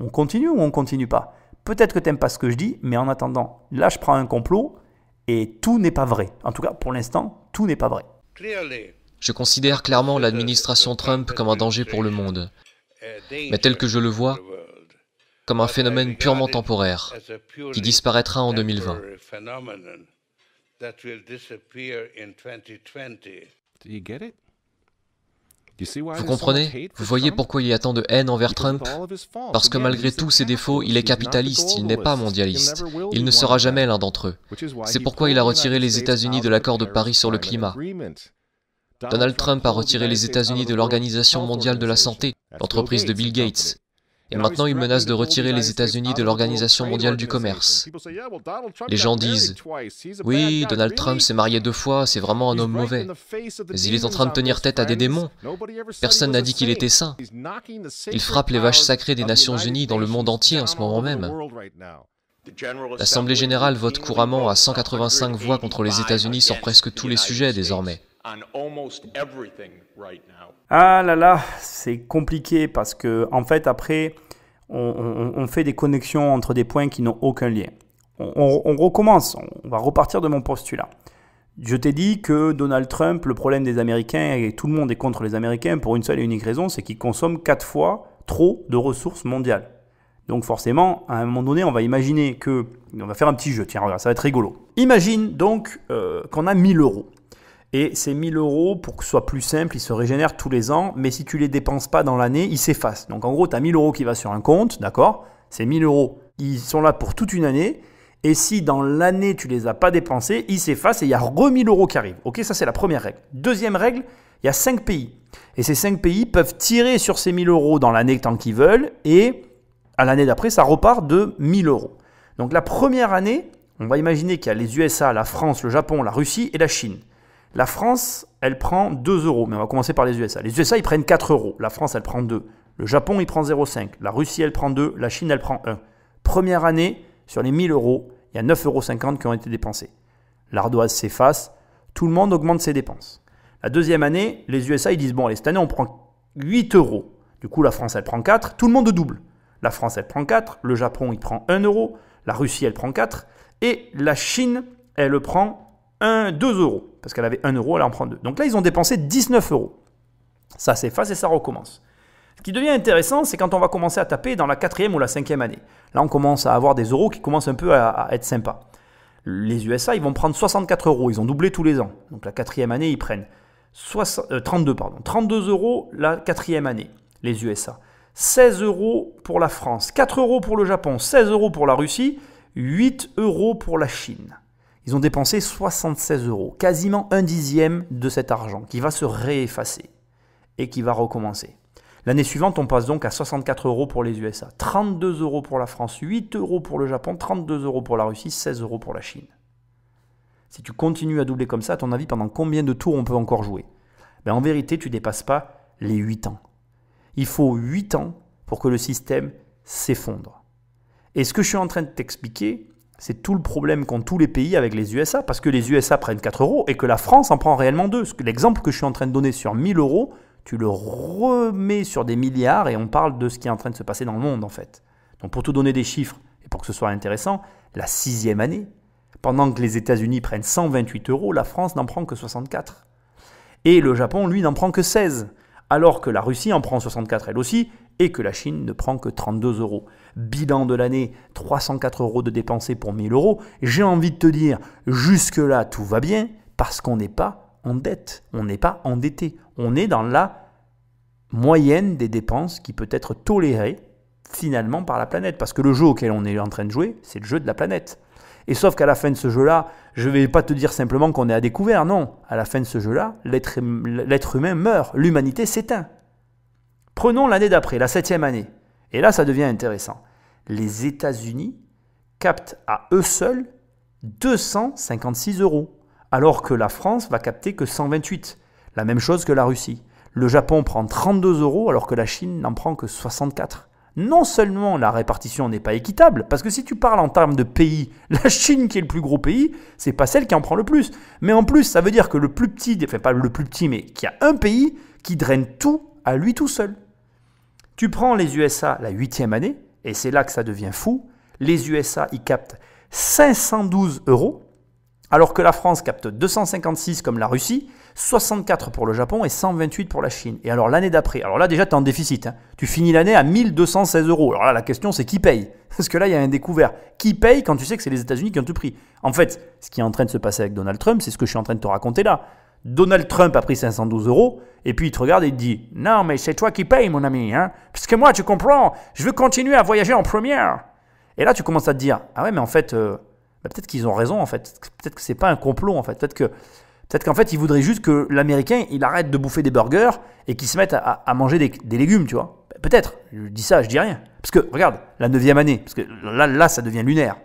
On continue ou on ne continue pas? Peut-être que tu n'aimes pas ce que je dis, mais en attendant, là, je prends un complot et tout n'est pas vrai. En tout cas, pour l'instant, tout n'est pas vrai. Je considère clairement l'administration Trump comme un danger pour le monde, mais tel que je le vois, comme un phénomène purement temporaire, qui disparaîtra en 2020. Vous comprenez? Vous voyez pourquoi il y a tant de haine envers Trump? Parce que malgré tous ses défauts, il est capitaliste, il n'est pas mondialiste. Il ne sera jamais l'un d'entre eux. C'est pourquoi il a retiré les États-Unis de l'accord de Paris sur le climat. Donald Trump a retiré les États-Unis de l'Organisation mondiale de la santé, l'entreprise de Bill Gates. Et maintenant, il menace de retirer les États-Unis de l'Organisation mondiale du commerce. Les gens disent « Oui, Donald Trump s'est marié 2 fois, c'est vraiment un homme mauvais. Mais il est en train de tenir tête à des démons. Personne n'a dit qu'il était saint. Il frappe les vaches sacrées des Nations Unies dans le monde entier en ce moment même. L'Assemblée générale vote couramment à 185 voix contre les États-Unis sur presque tous les sujets désormais. Ah là là, c'est compliqué parce que, en fait, après, on fait des connexions entre des points qui n'ont aucun lien. On recommence, on va repartir de mon postulat. Je t'ai dit que Donald Trump, le problème des Américains, et tout le monde est contre les Américains pour une seule et unique raison, c'est qu'ils consomment 4 fois trop de ressources mondiales. Donc forcément, à un moment donné, on va imaginer que... On va faire un petit jeu, tiens, regarde, ça va être rigolo. Imagine donc qu'on a 1000 €. Et ces 1000 €, pour que ce soit plus simple, ils se régénèrent tous les ans, mais si tu ne les dépenses pas dans l'année, ils s'effacent. Donc en gros, tu as 1000 € qui va sur un compte, d'accord? Ces 1000 €, ils sont là pour toute une année. Et si dans l'année, tu ne les as pas dépensés, ils s'effacent et il y a 1000 € qui arrivent. Ok, ça c'est la première règle. Deuxième règle, il y a 5 pays. Et ces 5 pays peuvent tirer sur ces 1000 € dans l'année tant qu'ils veulent. Et à l'année d'après, ça repart de 1000 €. Donc la première année, on va imaginer qu'il y a les USA, la France, le Japon, la Russie et la Chine. La France, elle prend 2 €, mais on va commencer par les USA. Les USA, ils prennent 4 €. La France, elle prend 2. Le Japon, il prend 0,5. La Russie, elle prend 2. La Chine, elle prend 1. Première année, sur les 1000 €, il y a 9,50 € qui ont été dépensés. L'ardoise s'efface, tout le monde augmente ses dépenses. La deuxième année, les USA, ils disent, bon, allez, cette année, on prend 8 €. Du coup, la France, elle prend 4. Tout le monde double. La France, elle prend 4. Le Japon, il prend 1 €. La Russie, elle prend 4. Et la Chine, elle prend 2 €. Parce qu'elle avait 1 €, elle en prend 2. Donc là, ils ont dépensé 19 €. Ça s'efface et ça recommence. Ce qui devient intéressant, c'est quand on va commencer à taper dans la 4e ou la 5e année. Là, on commence à avoir des euros qui commencent un peu à être sympas. Les USA, ils vont prendre 64 €. Ils ont doublé tous les ans. Donc la 4e année, ils prennent 32 € la 4e année, les USA. 16 € pour la France, 4 € pour le Japon, 16 € pour la Russie, 8 € pour la Chine. Ils ont dépensé 76 €, quasiment un dixième de cet argent qui va se réeffacer et qui va recommencer. L'année suivante, on passe donc à 64 € pour les USA, 32 € pour la France, 8 € pour le Japon, 32 € pour la Russie, 16 € pour la Chine. Si tu continues à doubler comme ça, à ton avis, pendant combien de tours on peut encore jouer? En vérité, tu ne dépasses pas les 8 ans. Il faut 8 ans pour que le système s'effondre. Et ce que je suis en train de t'expliquer, c'est tout le problème qu'ont tous les pays avec les USA, parce que les USA prennent 4 € et que la France en prend réellement 2. L'exemple que je suis en train de donner sur 1000 €, tu le remets sur des milliards et on parle de ce qui est en train de se passer dans le monde en fait. Donc pour te donner des chiffres et pour que ce soit intéressant, la 6e année, pendant que les États-Unis prennent 128 €, la France n'en prend que 64. Et le Japon, lui, n'en prend que 16, alors que la Russie en prend 64 elle aussi, et que la Chine ne prend que 32 €. Bilan de l'année, 304 € de dépensés pour 1000 €. J'ai envie de te dire, jusque-là, tout va bien, parce qu'on n'est pas en dette, on n'est pas endetté. On est dans la moyenne des dépenses qui peut être tolérée finalement par la planète. Parce que le jeu auquel on est en train de jouer, c'est le jeu de la planète. Et sauf qu'à la fin de ce jeu-là, je ne vais pas te dire simplement qu'on est à découvert, non. À la fin de ce jeu-là, l'être humain meurt, l'humanité s'éteint. Prenons l'année d'après, la 7e année. Et là, ça devient intéressant. Les États-Unis captent à eux seuls 256 €, alors que la France va capter que 128. La même chose que la Russie. Le Japon prend 32 € alors que la Chine n'en prend que 64. Non seulement la répartition n'est pas équitable, parce que si tu parles en termes de pays, la Chine qui est le plus gros pays, c'est pas celle qui en prend le plus. Mais en plus, ça veut dire que le plus petit, enfin pas le plus petit, mais qu'il y a un pays qui draine tout à lui tout seul. Tu prends les USA la 8e année, et c'est là que ça devient fou. Les USA, ils captent 512 €, alors que la France capte 256 comme la Russie, 64 pour le Japon et 128 pour la Chine. Et alors l'année d'après, alors là déjà tu es en déficit, hein. Tu finis l'année à 1216 €. Alors là la question c'est qui paye? Parce que là il y a un découvert. Qui paye quand tu sais que c'est les États-Unis qui ont tout pris? En fait, ce qui est en train de se passer avec Donald Trump, c'est ce que je suis en train de te raconter là. Donald Trump a pris 512 € et puis il te regarde et il te dit « Non mais c'est toi qui payes mon ami, hein, parce que moi tu comprends, je veux continuer à voyager en première. » Et là tu commences à te dire « Ah ouais mais en fait... peut-être qu'ils ont raison en fait, peut-être que c'est pas un complot en fait, peut-être qu'en fait ils voudraient juste que l'Américain il arrête de bouffer des burgers et qu'il se mette à manger des légumes, tu vois. Peut-être, je dis ça, je dis rien. Parce que regarde, la 9e année, parce que là ça devient lunaire,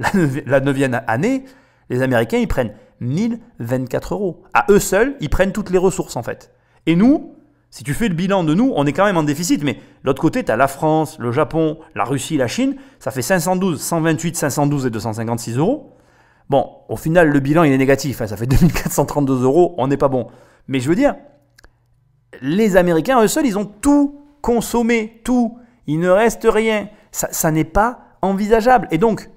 la 9e année, les Américains ils prennent 1024 €. À eux seuls, ils prennent toutes les ressources en fait. Et nous, si tu fais le bilan de nous, on est quand même en déficit, mais de l'autre côté, tu as la France, le Japon, la Russie, la Chine, ça fait 512, 128, 512 et 256 €. Bon, au final, le bilan, il est négatif, hein, ça fait 2432 €, on n'est pas bon. Mais je veux dire, les Américains, eux seuls, ils ont tout consommé, tout. Il ne reste rien. Ça n'est pas envisageable. Et donc,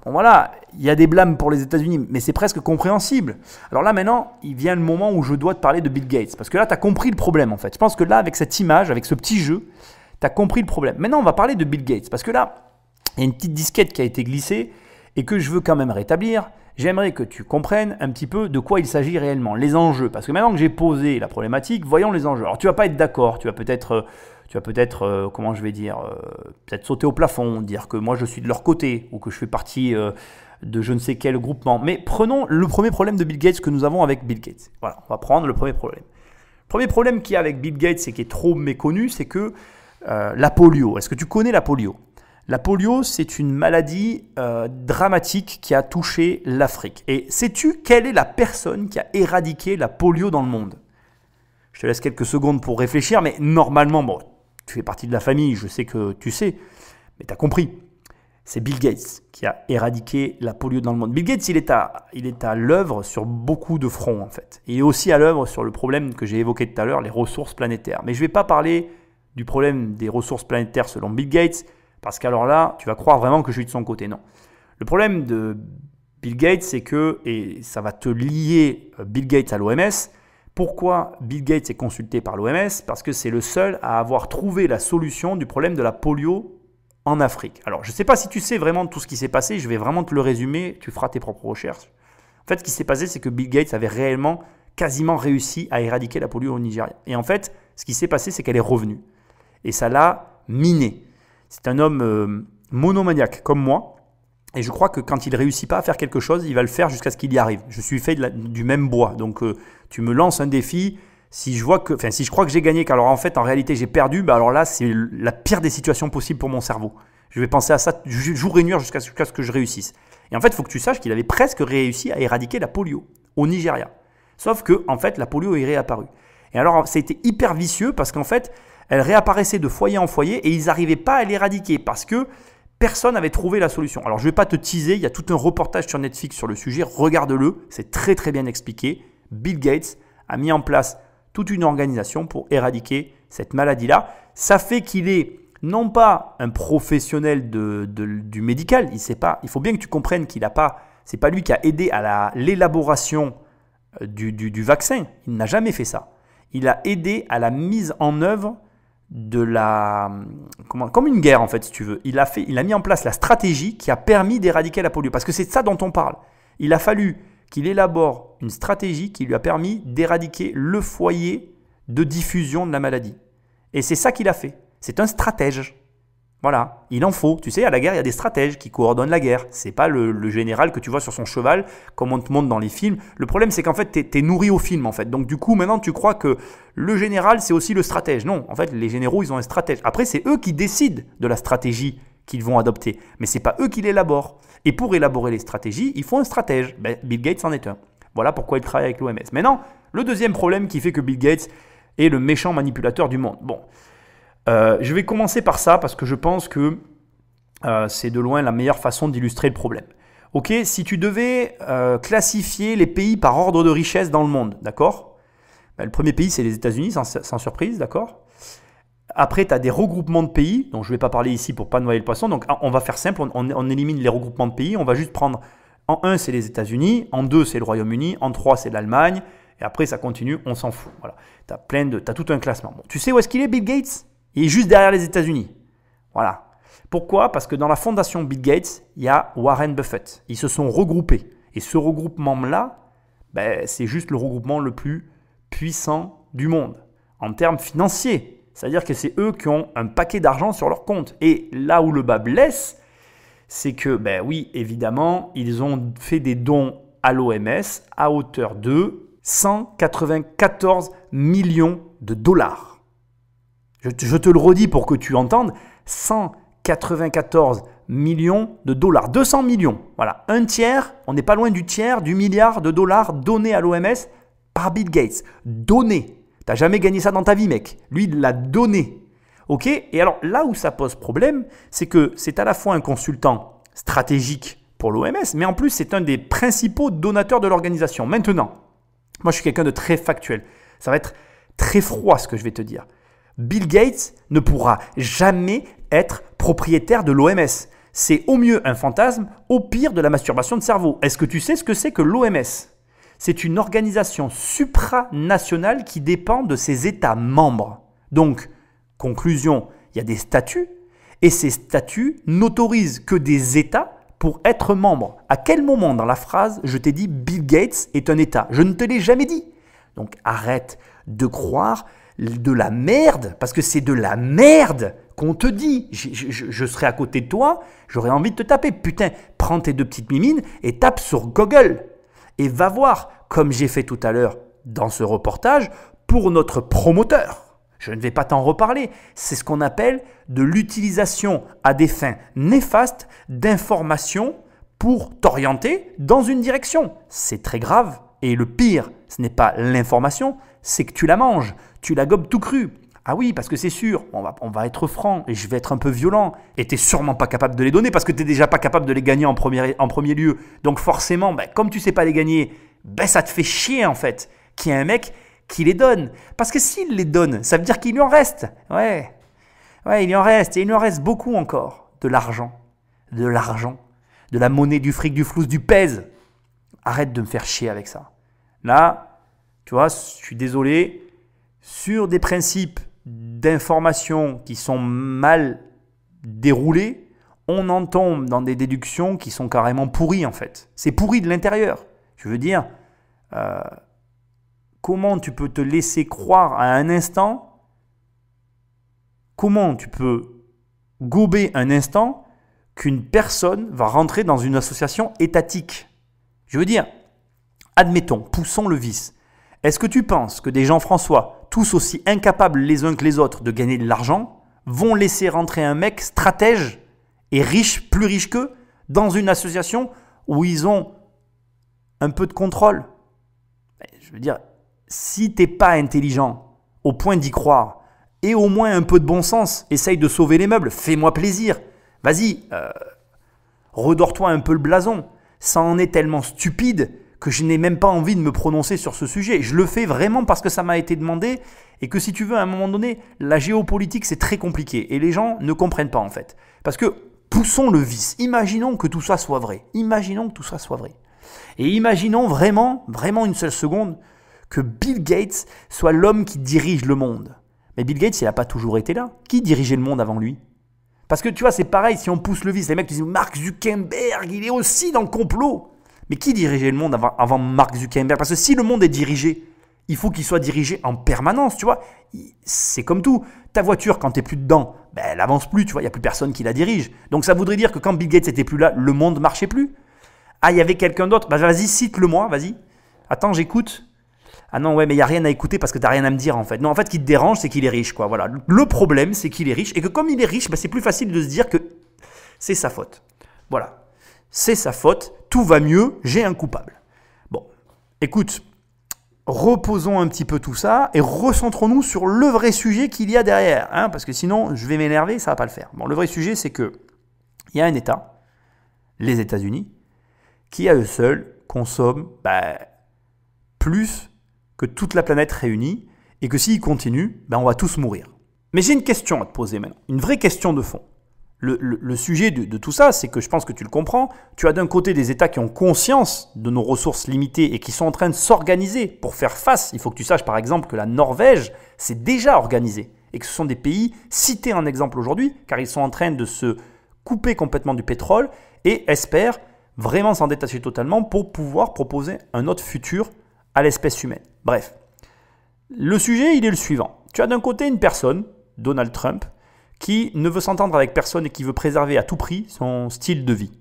bon voilà, il y a des blâmes pour les États-Unis, mais c'est presque compréhensible. Alors là, maintenant, il vient le moment où je dois te parler de Bill Gates. Parce que là, tu as compris le problème, en fait. Je pense que là, avec cette image, avec ce petit jeu, tu as compris le problème. Maintenant, on va parler de Bill Gates. Parce que là, il y a une petite disquette qui a été glissée et que je veux quand même rétablir. J'aimerais que tu comprennes un petit peu de quoi il s'agit réellement, les enjeux. Parce que maintenant que j'ai posé la problématique, voyons les enjeux. Alors, tu ne vas pas être d'accord, tu vas peut-être, comment je vais dire, peut-être sauter au plafond, dire que moi je suis de leur côté ou que je fais partie de je ne sais quel groupement. Mais prenons le premier problème de Bill Gates que nous avons avec Bill Gates. Voilà, on va prendre le premier problème. Le premier problème qu'il y a avec Bill Gates et qui est trop méconnu, c'est que la polio. Est-ce que tu connais la polio ? La polio, c'est une maladie dramatique qui a touché l'Afrique. Et sais-tu quelle est la personne qui a éradiqué la polio dans le monde ? Je te laisse quelques secondes pour réfléchir, mais normalement, bon, tu fais partie de la famille, je sais que tu sais, mais tu as compris. C'est Bill Gates qui a éradiqué la polio dans le monde. Bill Gates, il est à l'œuvre sur beaucoup de fronts, en fait. Il est aussi à l'œuvre sur le problème que j'ai évoqué tout à l'heure, les ressources planétaires. Mais je ne vais pas parler du problème des ressources planétaires selon Bill Gates, parce qu'alors là, tu vas croire vraiment que je suis de son côté. Non. Le problème de Bill Gates, c'est que, et ça va te lier Bill Gates à l'OMS, pourquoi Bill Gates est consulté par l'OMS ? Parce que c'est le seul à avoir trouvé la solution du problème de la polio en Afrique. Alors, je ne sais pas si tu sais vraiment tout ce qui s'est passé, je vais vraiment te le résumer, tu feras tes propres recherches. En fait, ce qui s'est passé, c'est que Bill Gates avait réellement, quasiment réussi à éradiquer la polio au Nigeria. Et en fait, ce qui s'est passé, c'est qu'elle est revenue. Et ça l'a minée. C'est un homme monomaniaque comme moi. Et je crois que quand il ne réussit pas à faire quelque chose, il va le faire jusqu'à ce qu'il y arrive. Je suis fait du même bois. Donc, tu me lances un défi. Si je crois que j'ai gagné, qu'alors en réalité, j'ai perdu, bah alors là, c'est la pire des situations possibles pour mon cerveau. Je vais penser à ça jour et nuit jusqu'à ce que je réussisse. Et en fait, il faut que tu saches qu'il avait presque réussi à éradiquer la polio au Nigeria. Sauf que, en fait, la polio est réapparue. Et alors, ça a été hyper vicieux parce qu'en fait, elle réapparaissait de foyer en foyer et ils n'arrivaient pas à l'éradiquer parce que personne n'avait trouvé la solution. Alors, je ne vais pas te teaser, il y a tout un reportage sur Netflix sur le sujet, regarde-le, c'est très très bien expliqué. Bill Gates a mis en place toute une organisation pour éradiquer cette maladie-là. Ça fait qu'il est non pas un professionnel du médical, il faut bien que tu comprennes qu'il n'a pas, c'est pas lui qui a aidé à l'élaboration du vaccin, il n'a jamais fait ça. Il a aidé à la mise en œuvre de comme une guerre en fait si tu veux. Il a mis en place la stratégie qui a permis d'éradiquer la polio parce que c'est de ça dont on parle. Il a fallu qu'il élabore une stratégie qui lui a permis d'éradiquer le foyer de diffusion de la maladie. Et c'est ça qu'il a fait. C'est un stratège. Voilà, il en faut. Tu sais, à la guerre, il y a des stratèges qui coordonnent la guerre. C'est pas le général que tu vois sur son cheval, comme on te montre dans les films. Le problème, c'est qu'en fait, t'es nourri au film, en fait. Donc, du coup, maintenant, tu crois que le général, c'est aussi le stratège. Non, en fait, les généraux, ils ont un stratège. Après, c'est eux qui décident de la stratégie qu'ils vont adopter. Mais c'est pas eux qui l'élaborent. Et pour élaborer les stratégies, il faut un stratège. Bill Gates en est un. Voilà pourquoi il travaille avec l'OMS. Maintenant, le deuxième problème qui fait que Bill Gates est le méchant manipulateur du monde. Bon. Je vais commencer par ça parce que je pense que c'est de loin la meilleure façon d'illustrer le problème. Ok, si tu devais classifier les pays par ordre de richesse dans le monde, d'accord ? Le premier pays, c'est les États-Unis, sans surprise, d'accord ? Après, tu as des regroupements de pays, dont je ne vais pas parler ici pour ne pas noyer le poisson. Donc, on va faire simple, on élimine les regroupements de pays. On va juste prendre, en 1, c'est les États-Unis, en 2, c'est le Royaume-Uni, en 3, c'est l'Allemagne, et après, ça continue, on s'en fout. Voilà. Tu as tout un classement. Bon, tu sais où est-ce qu'il est, Bill Gates ? Il est juste derrière les États-Unis. Voilà. Pourquoi ? Parce que dans la fondation Bill Gates, il y a Warren Buffett. Ils se sont regroupés. Et ce regroupement-là, c'est juste le regroupement le plus puissant du monde en termes financiers. C'est-à-dire que c'est eux qui ont un paquet d'argent sur leur compte. Et là où le bas blesse, c'est que, oui, évidemment, ils ont fait des dons à l'OMS à hauteur de 194 millions de dollars. Je te le redis pour que tu entendes, 194 millions de dollars, 200 millions. Voilà, un tiers, on n'est pas loin du tiers du milliard de dollars donnés à l'OMS par Bill Gates. Donné. Tu n'as jamais gagné ça dans ta vie, mec. Lui, il l'a donné. Ok ? Et alors, là où ça pose problème, c'est que c'est à la fois un consultant stratégique pour l'OMS, mais en plus, c'est un des principaux donateurs de l'organisation. Maintenant, moi, je suis quelqu'un de très factuel. Ça va être très froid, ce que je vais te dire. Bill Gates ne pourra jamais être propriétaire de l'OMS. C'est au mieux un fantasme, au pire de la masturbation de cerveau. Est-ce que tu sais ce que c'est que l'OMS ? C'est une organisation supranationale qui dépend de ses États membres. Donc, conclusion, il y a des statuts et ces statuts n'autorisent que des États pour être membres. À quel moment dans la phrase je t'ai dit Bill Gates est un État ? Je ne te l'ai jamais dit. Donc arrête de croire de la merde, parce que c'est de la merde qu'on te dit. Je serai à côté de toi, j'aurais envie de te taper. Putain, prends tes 2 petites mimines et tape sur Google. Et va voir, comme j'ai fait tout à l'heure dans ce reportage, pour notre promoteur. Je ne vais pas t'en reparler. C'est ce qu'on appelle de l'utilisation à des fins néfastes d'informations pour t'orienter dans une direction. C'est très grave. Et le pire, ce n'est pas l'information, c'est que tu la manges, tu la gobes tout cru. Ah oui, parce que c'est sûr, on va être franc et je vais être un peu violent. Et tu n'es sûrement pas capable de les donner parce que tu n'es déjà pas capable de les gagner en premier lieu. Donc forcément, comme tu ne sais pas les gagner, ça te fait chier en fait qu'il y ait un mec qui les donne. Parce que s'il les donne, ça veut dire qu'il lui en reste. Ouais, il lui en reste. Et il lui en reste beaucoup encore. De l'argent. De la monnaie, du fric, du flouze, du pèse. Arrête de me faire chier avec ça. Là, tu vois, je suis désolé. Sur des principes d'information qui sont mal déroulés, on en tombe dans des déductions qui sont carrément pourries en fait. C'est pourri de l'intérieur. Je veux dire, comment tu peux te laisser croire à un instant, comment tu peux gober un instant qu'une personne va rentrer dans une association étatique. Je veux dire, admettons, poussons le vice. Est-ce que tu penses que des Jean-François, tous aussi incapables les uns que les autres de gagner de l'argent, vont laisser rentrer un mec stratège et riche, plus riche qu'eux, dans une association où ils ont un peu de contrôle? Je veux dire, si tu n'es pas intelligent au point d'y croire, et au moins un peu de bon sens, essaye de sauver les meubles, fais-moi plaisir. Vas-y, redors-toi un peu le blason. Ça en est tellement stupide que je n'ai même pas envie de me prononcer sur ce sujet. Je le fais vraiment parce que ça m'a été demandé et que si tu veux, à un moment donné, la géopolitique, c'est très compliqué et les gens ne comprennent pas en fait. Parce que poussons le vice. Imaginons que tout ça soit vrai. Et imaginons vraiment une seule seconde que Bill Gates soit l'homme qui dirige le monde. Mais Bill Gates, il n'a pas toujours été là. Qui dirigeait le monde avant lui ? Parce que tu vois, c'est pareil, si on pousse le vice, les mecs disent Mark Zuckerberg, il est aussi dans le complot. Mais qui dirigeait le monde avant Mark Zuckerberg ? Parce que si le monde est dirigé, il faut qu'il soit dirigé en permanence, tu vois. C'est comme tout. Ta voiture, quand tu n'es plus dedans, elle n'avance plus, tu vois, il n'y a plus personne qui la dirige. Donc ça voudrait dire que quand Bill Gates n'était plus là, le monde ne marchait plus. Ah, il y avait quelqu'un d'autre. Vas-y, cite-le-moi, vas-y. Attends, j'écoute. Ah non, ouais, mais il n'y a rien à écouter parce que tu n'as rien à me dire en fait. Non, en fait, ce qui te dérange, c'est qu'il est riche, quoi. Voilà. Le problème, c'est qu'il est riche et que comme il est riche, c'est plus facile de se dire que c'est sa faute. Voilà. C'est sa faute, tout va mieux, j'ai un coupable. Bon, écoute, reposons un petit peu tout ça et recentrons-nous sur le vrai sujet qu'il y a derrière. Parce que sinon, je vais m'énerver, ça ne va pas le faire. Bon, le vrai sujet, c'est qu'il y a un État, les États-Unis, qui à eux seuls consomment plus que toute la planète réunie et que s'ils continuent, on va tous mourir. Mais j'ai une question à te poser maintenant, une vraie question de fond. Le sujet de tout ça, c'est que je pense que tu le comprends. Tu as d'un côté des États qui ont conscience de nos ressources limitées et qui sont en train de s'organiser pour faire face. Il faut que tu saches par exemple que la Norvège s'est déjà organisée et que ce sont des pays cités en exemple aujourd'hui car ils sont en train de se couper complètement du pétrole et espèrent vraiment s'en détacher totalement pour pouvoir proposer un autre futur à l'espèce humaine. Bref, le sujet il est le suivant. Tu as d'un côté une personne, Donald Trump, qui ne veut s'entendre avec personne et qui veut préserver à tout prix son style de vie.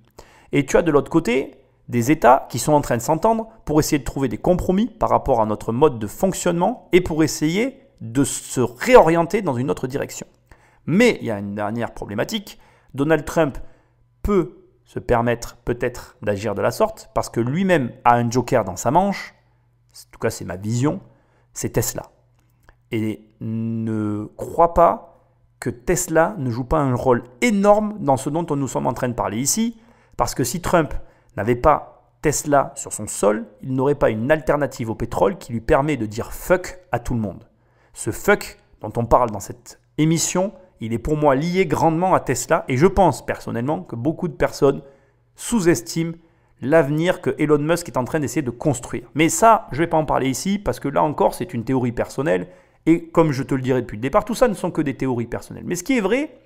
Et tu as de l'autre côté des États qui sont en train de s'entendre pour essayer de trouver des compromis par rapport à notre mode de fonctionnement et pour essayer de se réorienter dans une autre direction. Mais il y a une dernière problématique. Donald Trump peut se permettre peut-être d'agir de la sorte parce que lui-même a un joker dans sa manche. En tout cas, c'est ma vision, c'est Tesla. Et ne crois pas que Tesla ne joue pas un rôle énorme dans ce dont nous sommes en train de parler ici, parce que si Trump n'avait pas Tesla sur son sol, il n'aurait pas une alternative au pétrole qui lui permet de dire fuck à tout le monde. Ce fuck dont on parle dans cette émission, il est pour moi lié grandement à Tesla et je pense personnellement que beaucoup de personnes sous-estiment l'avenir que Elon Musk est en train d'essayer de construire. Mais ça, je ne vais pas en parler ici parce que là encore, c'est une théorie personnelle et comme je te le dirai depuis le départ, tout ça ne sont que des théories personnelles. Mais ce qui est vrai,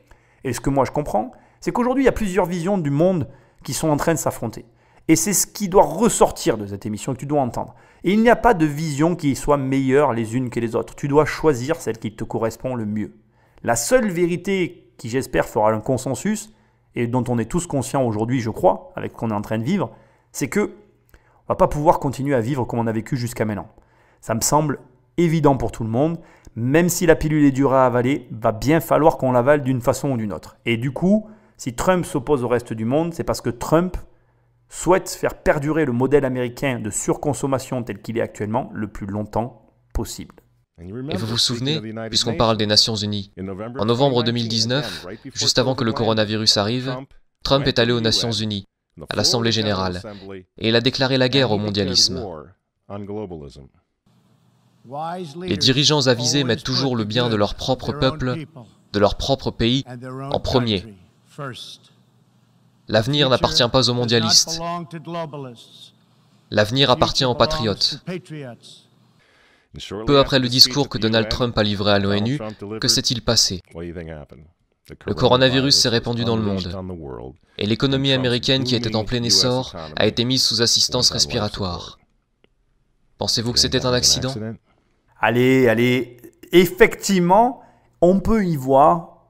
et ce que moi je comprends, c'est qu'aujourd'hui, il y a plusieurs visions du monde qui sont en train de s'affronter. Et c'est ce qui doit ressortir de cette émission que tu dois entendre. Et il n'y a pas de vision qui soit meilleure les unes que les autres. Tu dois choisir celle qui te correspond le mieux. La seule vérité qui, j'espère, fera un consensus, et dont on est tous conscients aujourd'hui, je crois, avec ce qu'on est en train de vivre, c'est que on ne va pas pouvoir continuer à vivre comme on a vécu jusqu'à maintenant. Ça me semble évident pour tout le monde. Même si la pilule est dure à avaler, va bien falloir qu'on l'avale d'une façon ou d'une autre. Et du coup, si Trump s'oppose au reste du monde, c'est parce que Trump souhaite faire perdurer le modèle américain de surconsommation tel qu'il est actuellement le plus longtemps possible. Et vous vous souvenez, puisqu'on parle des Nations Unies, en novembre 2019, juste avant que le coronavirus arrive, Trump est allé aux Nations Unies, à l'Assemblée générale, et il a déclaré la guerre au mondialisme. Les dirigeants avisés mettent toujours le bien de leur propre peuple, de leur propre pays, en premier. L'avenir n'appartient pas aux mondialistes. L'avenir appartient aux patriotes. Peu après le discours que Donald Trump a livré à l'ONU, que s'est-il passé? Le coronavirus s'est répandu dans le monde, et l'économie américaine qui était en plein essor a été mise sous assistance respiratoire. Pensez-vous que c'était un accident? Allez, effectivement, on peut y voir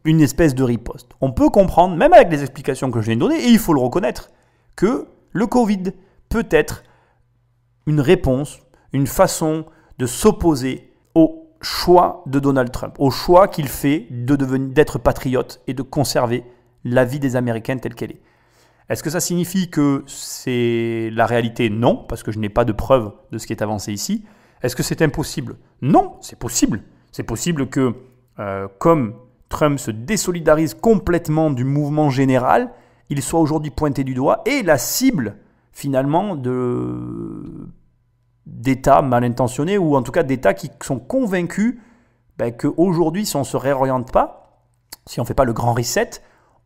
une espèce de riposte. On peut comprendre, même avec les explications que je viens de donner, et il faut le reconnaître, que le Covid peut être une réponse, une façon de s'opposer au choix de Donald Trump, au choix qu'il fait d'être patriote et de conserver la vie des Américains telle qu'elle est. Est-ce que ça signifie que c'est la réalité? Non, parce que je n'ai pas de preuve de ce qui est avancé ici. Est-ce que c'est impossible? Non, c'est possible. C'est possible que, comme Trump se désolidarise complètement du mouvement général, il soit aujourd'hui pointé du doigt et la cible, finalement, d'États mal intentionnés ou en tout cas d'États qui sont convaincus qu'aujourd'hui, si on ne se réoriente pas, si on ne fait pas le grand reset,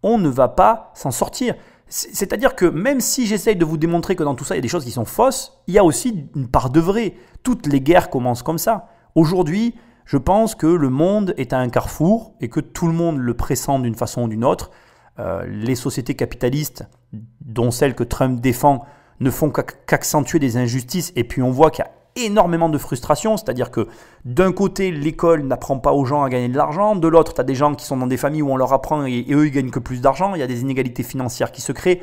on ne va pas s'en sortir. C'est-à-dire que même si j'essaye de vous démontrer que dans tout ça, il y a des choses qui sont fausses, il y a aussi une part de vrai. Toutes les guerres commencent comme ça. Aujourd'hui, je pense que le monde est à un carrefour et que tout le monde le pressent d'une façon ou d'une autre. Les sociétés capitalistes, dont celles que Trump défend, ne font qu'accentuer des injustices. Et puis on voit qu'il y a énormément de frustration, c'est-à-dire que d'un côté, l'école n'apprend pas aux gens à gagner de l'argent, de l'autre, tu as des gens qui sont dans des familles où on leur apprend et eux, ils gagnent que plus d'argent, il y a des inégalités financières qui se créent,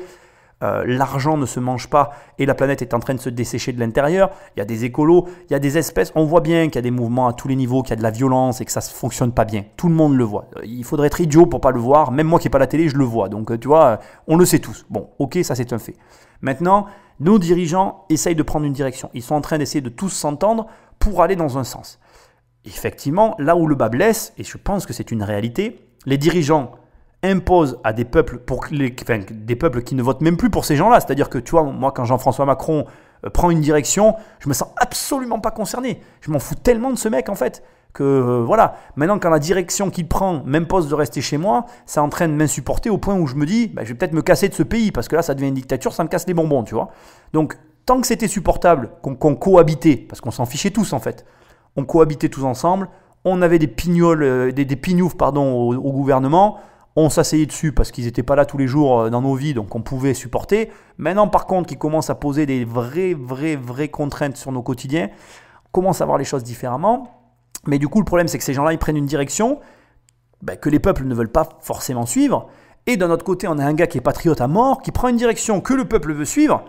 l'argent ne se mange pas et la planète est en train de se dessécher de l'intérieur, il y a des écolos, il y a des espèces, on voit bien qu'il y a des mouvements à tous les niveaux, qu'il y a de la violence et que ça ne fonctionne pas bien, tout le monde le voit, il faudrait être idiot pour ne pas le voir, même moi qui n'ai pas la télé, je le vois, donc tu vois, on le sait tous, bon, ok, ça c'est un fait. Maintenant, nos dirigeants essayent de prendre une direction. Ils sont en train d'essayer de tous s'entendre pour aller dans un sens. Effectivement, là où le bas blesse, et je pense que c'est une réalité, les dirigeants imposent à des peuples, des peuples qui ne votent même plus pour ces gens-là. C'est-à-dire que, tu vois, moi, quand Jean-François Macron prend une direction, je me sens absolument pas concerné. Je m'en fous tellement de ce mec, en fait, que voilà. Maintenant, quand la direction qu'il prend m'impose de rester chez moi, ça est en train de m'insupporter au point où je me dis, je vais peut-être me casser de ce pays, parce que là, ça devient une dictature, ça me casse les bonbons, tu vois. Donc, tant que c'était supportable, qu'on cohabitait, parce qu'on s'en fichait tous, en fait, on cohabitait tous ensemble, on avait des pignoles, des pignoufs, au gouvernement, on s'asseyait dessus parce qu'ils n'étaient pas là tous les jours dans nos vies, donc on pouvait supporter. Maintenant, par contre, qu'ils commencent à poser des vraies contraintes sur nos quotidiens, on commence à voir les choses différemment. Mais du coup, le problème, c'est que ces gens-là, ils prennent une direction que les peuples ne veulent pas forcément suivre. Et d'un autre côté, on a un gars qui est patriote à mort, qui prend une direction que le peuple veut suivre.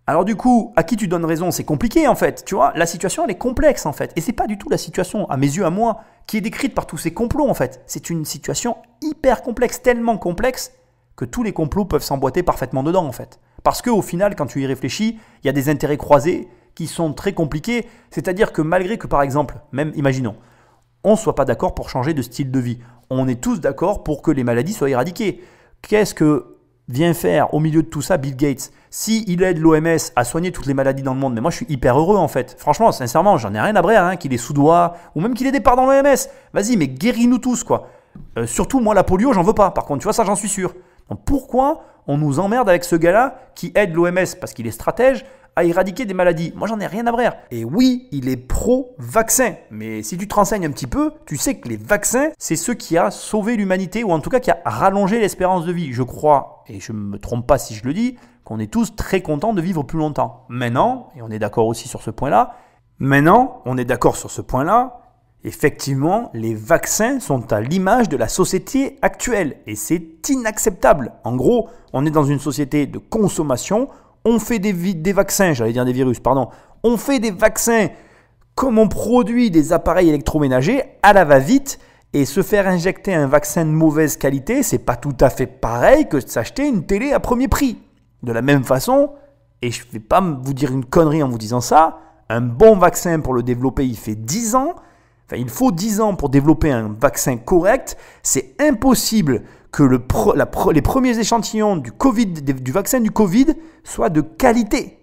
Alors du coup, à qui tu donnes raison? C'est compliqué en fait, tu vois. La situation, elle est complexe en fait. Et c'est pas du tout la situation, à mes yeux, à moi, qui est décrite par tous ces complots en fait. C'est une situation hyper complexe, tellement complexe que tous les complots peuvent s'emboîter parfaitement dedans en fait. Parce qu'au final, quand tu y réfléchis, il y a des intérêts croisés qui sont très compliqués. C'est-à-dire que malgré que par exemple, même imaginons, on ne soit pas d'accord pour changer de style de vie. On est tous d'accord pour que les maladies soient éradiquées. Qu'est-ce que vient faire au milieu de tout ça Bill Gates? S'il aide l'OMS à soigner toutes les maladies dans le monde, mais moi je suis hyper heureux en fait. Franchement, sincèrement, j'en ai rien à brère, hein, qu'il ait sous doigt ou même qu'il ait des parts dans l'OMS. Vas-y, mais guéris-nous tous quoi. Surtout moi la polio, j'en veux pas. Par contre, tu vois ça, j'en suis sûr. Donc pourquoi on nous emmerde avec ce gars-là qui aide l'OMS parce qu'il est stratège à éradiquer des maladies? Moi, j'en ai rien à brère. Et oui, il est pro-vaccin. Mais si tu te renseignes un petit peu, tu sais que les vaccins, c'est ce qui a sauvé l'humanité, ou en tout cas qui a rallongé l'espérance de vie. Je crois, et je ne me trompe pas si je le dis, qu'on est tous très contents de vivre plus longtemps. Maintenant, et on est d'accord aussi sur ce point-là, effectivement, les vaccins sont à l'image de la société actuelle. Et c'est inacceptable. En gros, on est dans une société de consommation. On fait des vaccins, j'allais dire des virus, pardon. On fait des vaccins comme on produit des appareils électroménagers à la va-vite. Et se faire injecter un vaccin de mauvaise qualité, c'est pas tout à fait pareil que de s'acheter une télé à premier prix. De la même façon, et je ne vais pas vous dire une connerie en vous disant ça, un bon vaccin pour le développer, il fait 10 ans. Enfin, il faut 10 ans pour développer un vaccin correct. C'est impossible que les premiers échantillons du vaccin du Covid soient de qualité.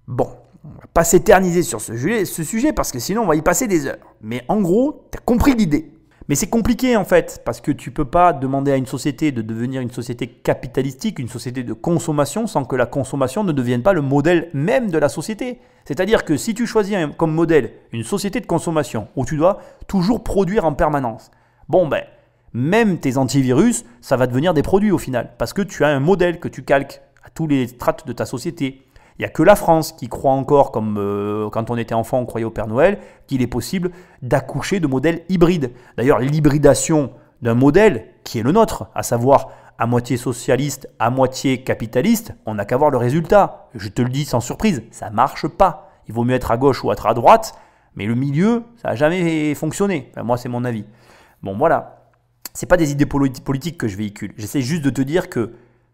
Bon, on ne va pas s'éterniser sur ce sujet parce que sinon on va y passer des heures. Mais en gros, tu as compris l'idée. Mais c'est compliqué en fait, parce que tu ne peux pas demander à une société de devenir une société capitalistique, une société de consommation, sans que la consommation ne devienne pas le modèle même de la société. C'est-à-dire que si tu choisis comme modèle une société de consommation, où tu dois toujours produire en permanence, bon ben, même tes antivirus, ça va devenir des produits au final, parce que tu as un modèle que tu calques à tous les strates de ta société. Il n'y a que la France qui croit encore, comme quand on était enfant, on croyait au Père Noël, qu'il est possible d'accoucher de modèles hybrides. D'ailleurs, l'hybridation d'un modèle qui est le nôtre, à savoir à moitié socialiste, à moitié capitaliste, on n'a qu'à voir le résultat. Je te le dis sans surprise, ça ne marche pas. Il vaut mieux être à gauche ou être à droite, mais le milieu, ça n'a jamais fonctionné. Enfin, moi, c'est mon avis. Bon, voilà. Ce n'est pas des idées politiques que je véhicule. J'essaie juste de te dire que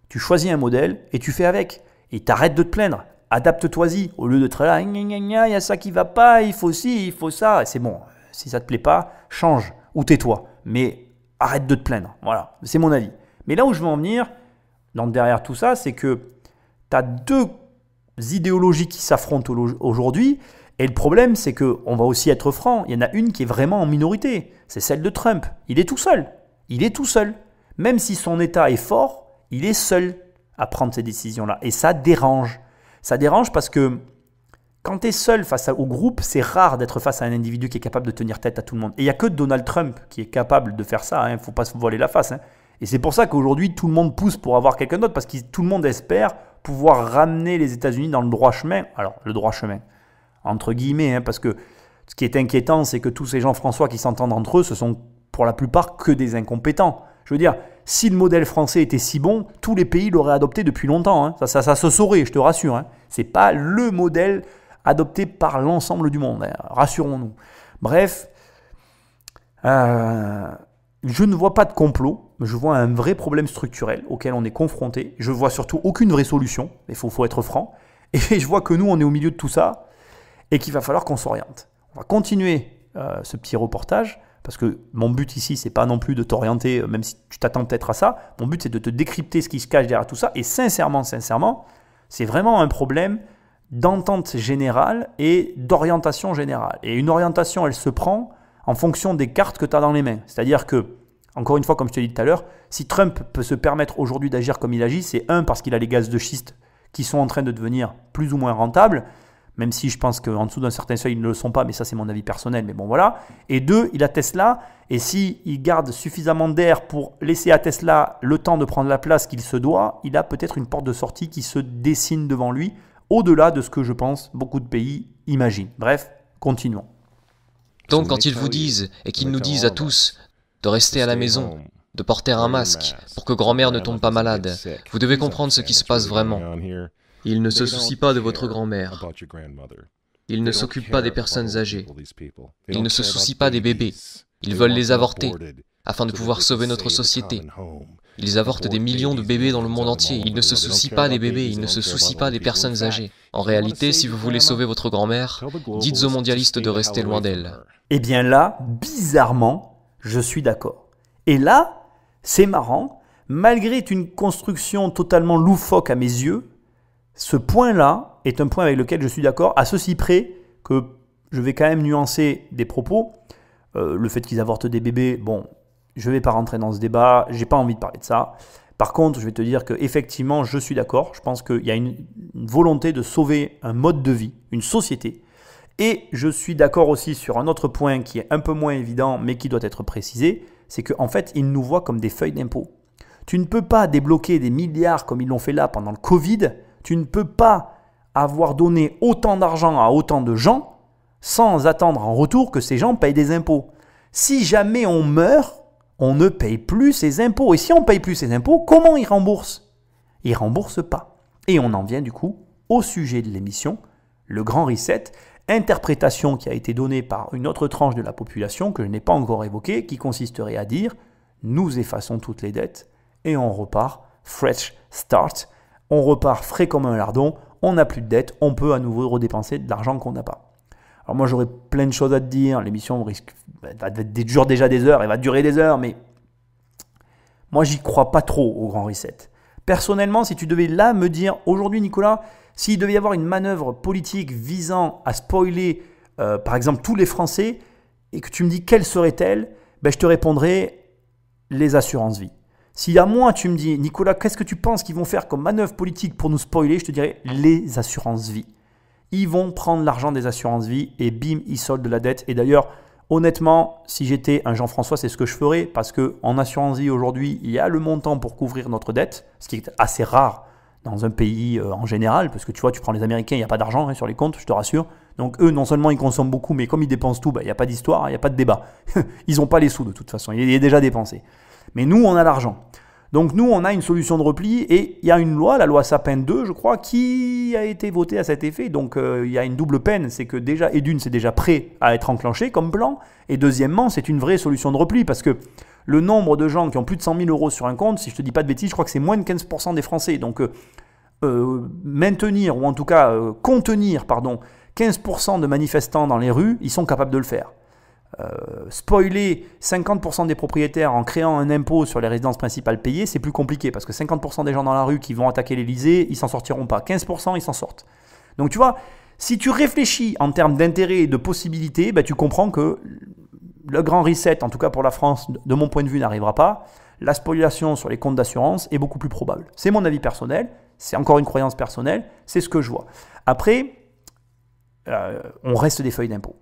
tu choisis un modèle et tu fais avec. Et t'arrêtes de te plaindre. Adapte-toi-y. Au lieu de te là, il y a ça qui va pas, il faut ci, il faut ça. C'est bon. Si ça te plaît pas, change ou tais-toi. Mais arrête de te plaindre. Voilà. C'est mon avis. Mais là où je veux en venir, derrière tout ça, c'est que tu as deux idéologies qui s'affrontent aujourd'hui. Et le problème, c'est qu'on va aussi être franc. Il y en a une qui est vraiment en minorité. C'est celle de Trump. Il est tout seul. Il est tout seul. Même si son État est fort, il est seul à prendre ces décisions-là. Et ça dérange. Ça dérange parce que quand tu es seul face au groupe, c'est rare d'être face à un individu qui est capable de tenir tête à tout le monde. Et il n'y a que Donald Trump qui est capable de faire ça. Il ne faut pas se voiler la face. Et c'est pour ça qu'aujourd'hui, tout le monde pousse pour avoir quelqu'un d'autre parce que tout le monde espère pouvoir ramener les États-Unis dans le droit chemin. Alors, le droit chemin, entre guillemets, parce que ce qui est inquiétant, c'est que tous ces Jean-François qui s'entendent entre eux, ce sont pour la plupart que des incompétents. Je veux dire, si le modèle français était si bon, tous les pays l'auraient adopté depuis longtemps. Ça se saurait, je te rassure. Ce n'est pas le modèle adopté par l'ensemble du monde. Rassurons-nous. Bref, je ne vois pas de complot. Je vois un vrai problème structurel auquel on est confronté. Je ne vois surtout aucune vraie solution. Il faut être franc. Et je vois que nous, on est au milieu de tout ça et qu'il va falloir qu'on s'oriente. On va continuer ce petit reportage. Parce que mon but ici, c'est pas non plus de t'orienter, même si tu t'attends peut-être à ça. Mon but, c'est de te décrypter ce qui se cache derrière tout ça. Et sincèrement, c'est vraiment un problème d'entente générale et d'orientation générale. Et une orientation, elle se prend en fonction des cartes que tu as dans les mains. C'est-à-dire que, encore une fois, comme je te l'ai dit tout à l'heure, si Trump peut se permettre aujourd'hui d'agir comme il agit, c'est parce qu'il a les gaz de schiste qui sont en train de devenir plus ou moins rentables. Même si je pense qu'en dessous d'un certain seuil, ils ne le sont pas, mais ça c'est mon avis personnel, mais bon voilà. Et 2, il a Tesla, et s'il garde suffisamment d'air pour laisser à Tesla le temps de prendre la place qu'il se doit, il a peut-être une porte de sortie qui se dessine devant lui, au-delà de ce que je pense beaucoup de pays imaginent. Bref, continuons. Donc quand ils vous disent, et qu'ils nous disent à tous, de rester à la maison, de porter un masque, pour que grand-mère ne tombe pas malade, vous devez comprendre ce qui se passe vraiment. Ils ne se soucient pas de votre grand-mère. Ils ne s'occupent pas des personnes âgées. Ils ne se soucient pas des bébés. Ils veulent les avorter, afin de pouvoir sauver notre société. Ils avortent des millions de bébés dans le monde entier. Ils ne se soucient pas des bébés, ils ne se soucient pas des personnes âgées. En réalité, si vous voulez sauver votre grand-mère, dites aux mondialistes de rester loin d'elle. Eh bien là, bizarrement, je suis d'accord. Et là, c'est marrant, malgré une construction totalement loufoque à mes yeux, ce point-là est un point avec lequel je suis d'accord, à ceci près que je vais quand même nuancer des propos. Le fait qu'ils avortent des bébés, bon, je ne vais pas rentrer dans ce débat, j'ai pas envie de parler de ça. Par contre, je vais te dire qu'effectivement, je suis d'accord. Je pense qu'il y a une volonté de sauver un mode de vie, une société. Et je suis d'accord aussi sur un autre point qui est un peu moins évident, mais qui doit être précisé, c'est qu'en fait, ils nous voient comme des feuilles d'impôt. Tu ne peux pas débloquer des milliards comme ils l'ont fait là pendant le Covid. Tu ne peux pas avoir donné autant d'argent à autant de gens sans attendre en retour que ces gens payent des impôts. Si jamais on meurt, on ne paye plus ses impôts. Et si on ne paye plus ses impôts, comment ils remboursent? Ils ne remboursent pas. Et on en vient du coup au sujet de l'émission, le Grand Reset, interprétation qui a été donnée par une autre tranche de la population que je n'ai pas encore évoquée, qui consisterait à dire « nous effaçons toutes les dettes et on repart fresh start ». On repart frais comme un lardon, on n'a plus de dettes, on peut à nouveau redépenser de l'argent qu'on n'a pas. Alors moi j'aurais plein de choses à te dire, l'émission dure déjà des heures, elle va durer des heures, mais moi j'y crois pas trop au Grand Reset. Personnellement, si tu devais là me dire, aujourd'hui Nicolas, s'il devait y avoir une manœuvre politique visant à spoiler par exemple tous les Français, et que tu me dis quelle serait-elle, ben, je te répondrais les assurances vie. Si à moi tu me dis, Nicolas, qu'est-ce que tu penses qu'ils vont faire comme manœuvre politique pour nous spoiler, je te dirais les assurances vie. Ils vont prendre l'argent des assurances vie et bim, ils soldent la dette. Et d'ailleurs, honnêtement, si j'étais un Jean-François, c'est ce que je ferais parce qu'en assurance vie aujourd'hui, il y a le montant pour couvrir notre dette, ce qui est assez rare dans un pays en général, parce que tu vois, tu prends les Américains, il n'y a pas d'argent sur les comptes, je te rassure. Donc eux, non seulement ils consomment beaucoup, mais comme ils dépensent tout, il n'y a pas d'histoire, il n'y a pas de débat. Ils n'ont pas les sous de toute façon, il est déjà dépensé. Mais nous, on a l'argent. Donc nous, on a une solution de repli et il y a une loi, la loi Sapin 2, je crois, qui a été votée à cet effet. Donc il y a une double peine, c'est que déjà, et d'une, c'est déjà prêt à être enclenché comme plan. Et deuxièmement, c'est une vraie solution de repli parce que le nombre de gens qui ont plus de 100 000 euros sur un compte, si je ne te dis pas de bêtises, je crois que c'est moins de 15% des Français. Donc maintenir, ou en tout cas contenir, 15% de manifestants dans les rues, ils sont capables de le faire. Spoiler 50% des propriétaires en créant un impôt sur les résidences principales payées, c'est plus compliqué parce que 50% des gens dans la rue qui vont attaquer l'Elysée, ils s'en sortiront pas. 15%, ils s'en sortent. Donc tu vois, si tu réfléchis en termes d'intérêt et de possibilités, tu comprends que le grand reset, en tout cas pour la France, de mon point de vue, n'arrivera pas. La spoliation sur les comptes d'assurance est beaucoup plus probable. C'est mon avis personnel, c'est encore une croyance personnelle, c'est ce que je vois. Après, on reste des feuilles d'impôt.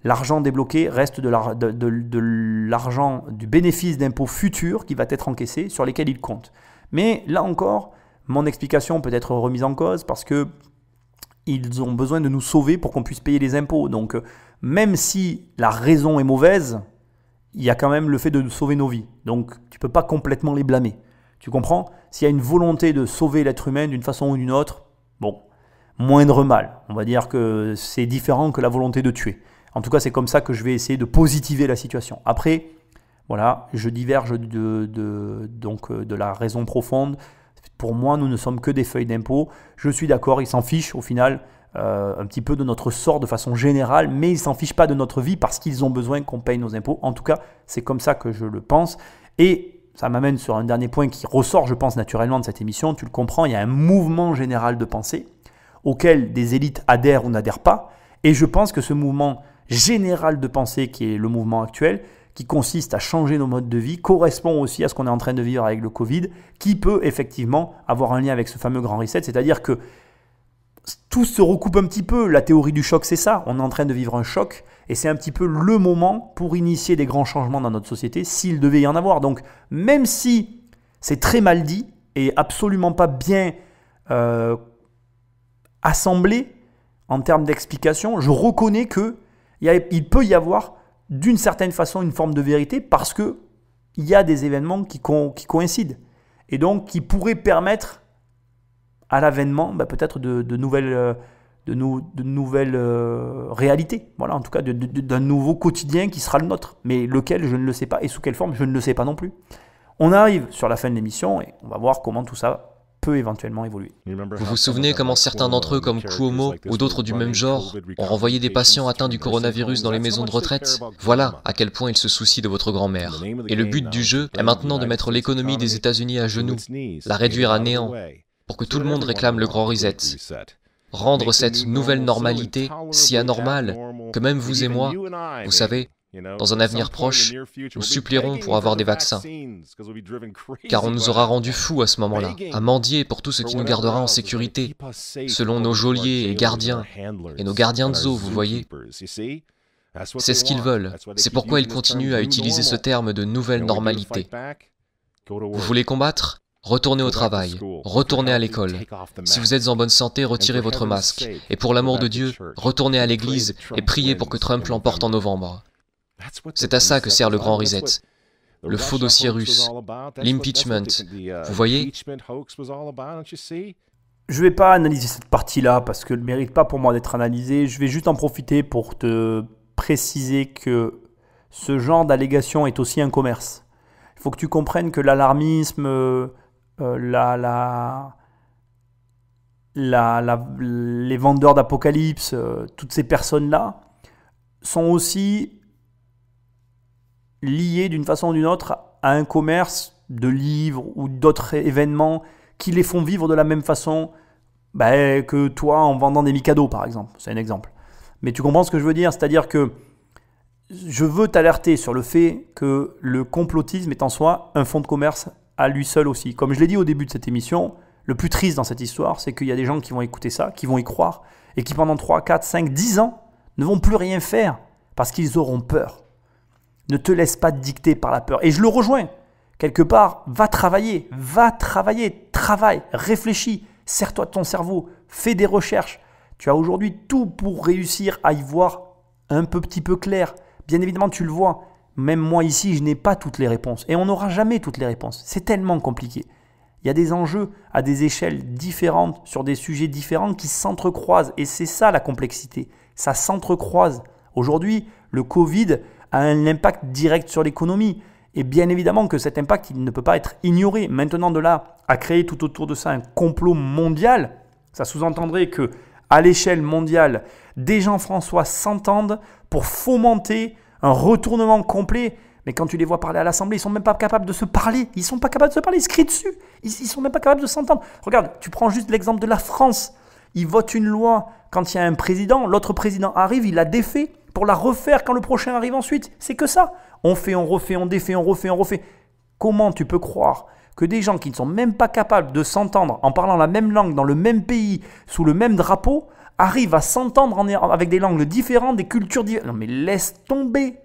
L'argent débloqué reste de l'argent du bénéfice d'impôt futur qui va être encaissé, sur lesquels il compte. Mais là encore, mon explication peut être remise en cause parce qu'ils ont besoin de nous sauver pour qu'on puisse payer les impôts. Donc même si la raison est mauvaise, il y a quand même le fait de sauver nos vies. Donc tu ne peux pas complètement les blâmer. Tu comprends? S'il y a une volonté de sauver l'être humain d'une façon ou d'une autre, bon, moindre mal. On va dire que c'est différent que la volonté de tuer. En tout cas, c'est comme ça que je vais essayer de positiver la situation. Après, voilà, je diverge de la raison profonde. Pour moi, nous ne sommes que des feuilles d'impôt. Je suis d'accord, ils s'en fichent au final un petit peu de notre sort de façon générale, mais ils ne s'en fichent pas de notre vie parce qu'ils ont besoin qu'on paye nos impôts. En tout cas, c'est comme ça que je le pense. Et ça m'amène sur un dernier point qui ressort, je pense, naturellement de cette émission. Tu le comprends, il y a un mouvement général de pensée auquel des élites adhèrent ou n'adhèrent pas. Et je pense que ce mouvement général de pensée qui est le mouvement actuel, qui consiste à changer nos modes de vie, correspond aussi à ce qu'on est en train de vivre avec le Covid, qui peut effectivement avoir un lien avec ce fameux grand reset, c'est-à-dire que tout se recoupe un petit peu. La théorie du choc, c'est ça, on est en train de vivre un choc, et c'est un petit peu le moment pour initier des grands changements dans notre société, s'il devait y en avoir. Donc, même si c'est très mal dit, et absolument pas bien assemblé en termes d'explication, je reconnais que il peut y avoir d'une certaine façon une forme de vérité parce qu'il y a des événements qui coïncident et donc qui pourraient permettre à l'avènement peut-être de nouvelles réalités, voilà, en tout cas d'un nouveau quotidien qui sera le nôtre, mais lequel je ne le sais pas et sous quelle forme je ne le sais pas non plus. On arrive sur la fin de l'émission et on va voir comment tout ça peut éventuellement évoluer. Vous vous souvenez comment certains d'entre eux, comme Cuomo ou d'autres du même genre, ont renvoyé des patients atteints du coronavirus dans les maisons de retraite? Voilà à quel point ils se soucient de votre grand-mère. Et le but du jeu est maintenant de mettre l'économie des États-Unis à genoux, la réduire à néant, pour que tout le monde réclame le grand reset. Rendre cette nouvelle normalité si anormale que même vous et moi, vous savez, dans un avenir proche, nous supplierons pour avoir des vaccins. Car on nous aura rendus fous à ce moment-là, à mendier pour tout ce qui nous gardera en sécurité, selon nos geôliers et gardiens, et nos gardiens de zoo, vous voyez. C'est ce qu'ils veulent. C'est pourquoi ils continuent à utiliser ce terme de nouvelle normalité. Vous voulez combattre? Retournez au travail, retournez à l'école. Si vous êtes en bonne santé, retirez votre masque. Et pour l'amour de Dieu, retournez à l'église et priez pour que Trump l'emporte en novembre. C'est à ça que sert le grand reset. Le faux dossier russe, l'impeachment, vous voyez? Je ne vais pas analyser cette partie-là parce qu'elle ne mérite pas pour moi d'être analysée. Je vais juste en profiter pour te préciser que ce genre d'allégation est aussi un commerce. Il faut que tu comprennes que l'alarmisme, les vendeurs d'apocalypse, toutes ces personnes-là sont aussi liées d'une façon ou d'une autre à un commerce de livres ou d'autres événements qui les font vivre de la même façon que toi en vendant des Mikado par exemple. C'est un exemple. Mais tu comprends ce que je veux dire? C'est-à-dire que je veux t'alerter sur le fait que le complotisme est en soi un fonds de commerce à lui seul aussi. Comme je l'ai dit au début de cette émission, le plus triste dans cette histoire, c'est qu'il y a des gens qui vont écouter ça, qui vont y croire, et qui pendant 3, 4, 5, 10 ans ne vont plus rien faire parce qu'ils auront peur. Ne te laisse pas dicter par la peur. Et je le rejoins. Quelque part, va travailler, travaille, réfléchis, sers-toi de ton cerveau, fais des recherches. Tu as aujourd'hui tout pour réussir à y voir un petit peu clair. Bien évidemment, tu le vois. Même moi ici, je n'ai pas toutes les réponses. Et on n'aura jamais toutes les réponses. C'est tellement compliqué. Il y a des enjeux à des échelles différentes, sur des sujets différents qui s'entrecroisent. Et c'est ça la complexité. Ça s'entrecroise. Aujourd'hui, le Covid a un impact direct sur l'économie. Et bien évidemment que cet impact, il ne peut pas être ignoré. Maintenant, de là à créer tout autour de ça un complot mondial, ça sous-entendrait que à l'échelle mondiale, des gens François s'entendent pour fomenter un retournement complet. Mais quand tu les vois parler à l'Assemblée, ils ne sont même pas capables de se parler. Ils ne sont pas capables de se parler, ils se crient dessus. Ils ne sont même pas capables de s'entendre. Regarde, tu prends juste l'exemple de la France. Ils votent une loi quand il y a un président, l'autre président arrive, il la défait pour la refaire quand le prochain arrive ensuite. C'est que ça. On fait, on refait, on défait, on refait, on refait. Comment tu peux croire que des gens qui ne sont même pas capables de s'entendre en parlant la même langue dans le même pays, sous le même drapeau, arrivent à s'entendre avec des langues différentes, des cultures différentes? Non mais laisse tomber.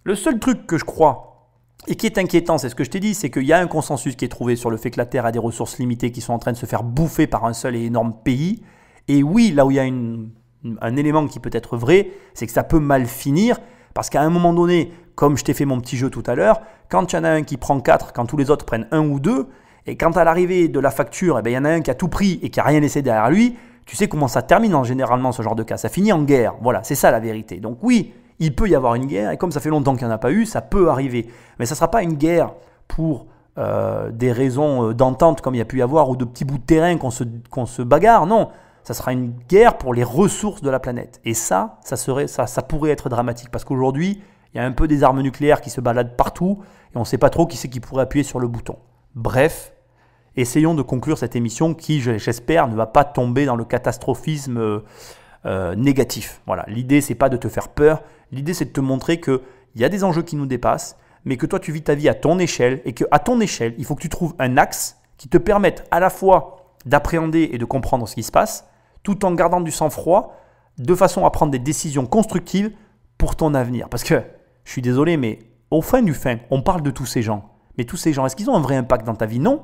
Le seul truc que je crois et qui est inquiétant, c'est ce que je t'ai dit, c'est qu'il y a un consensus qui est trouvé sur le fait que la Terre a des ressources limitées qui sont en train de se faire bouffer par un seul et énorme pays. Et oui, là où il y a un élément qui peut être vrai, c'est que ça peut mal finir parce qu'à un moment donné, comme je t'ai fait mon petit jeu tout à l'heure, quand il y en a un qui prend 4, quand tous les autres prennent 1 ou 2, et quand à l'arrivée de la facture, il y en a un qui a tout pris et qui n'a rien laissé derrière lui, tu sais comment ça termine généralement ce genre de cas. Ça finit en guerre. Voilà, c'est ça la vérité. Donc oui, il peut y avoir une guerre, et comme ça fait longtemps qu'il n'y en a pas eu, ça peut arriver. Mais ça ne sera pas une guerre pour des raisons d'entente comme il y a pu y avoir, ou de petits bouts de terrain qu'on se bagarre. Non, ça sera une guerre pour les ressources de la planète. Et ça pourrait être dramatique, parce qu'aujourd'hui, il y a un peu des armes nucléaires qui se baladent partout, et on ne sait pas trop qui c'est qui pourrait appuyer sur le bouton. Bref, essayons de conclure cette émission qui, j'espère, ne va pas tomber dans le catastrophisme négatif. Voilà. L'idée, c'est pas de te faire peur. L'idée, c'est de te montrer qu'il y a des enjeux qui nous dépassent, mais que toi, tu vis ta vie à ton échelle, et qu'à ton échelle, il faut que tu trouves un axe qui te permette à la fois d'appréhender et de comprendre ce qui se passe, tout en gardant du sang-froid, de façon à prendre des décisions constructives pour ton avenir. Parce que, je suis désolé, mais au fin du fin, on parle de tous ces gens. Mais tous ces gens, est-ce qu'ils ont un vrai impact dans ta vie? Non.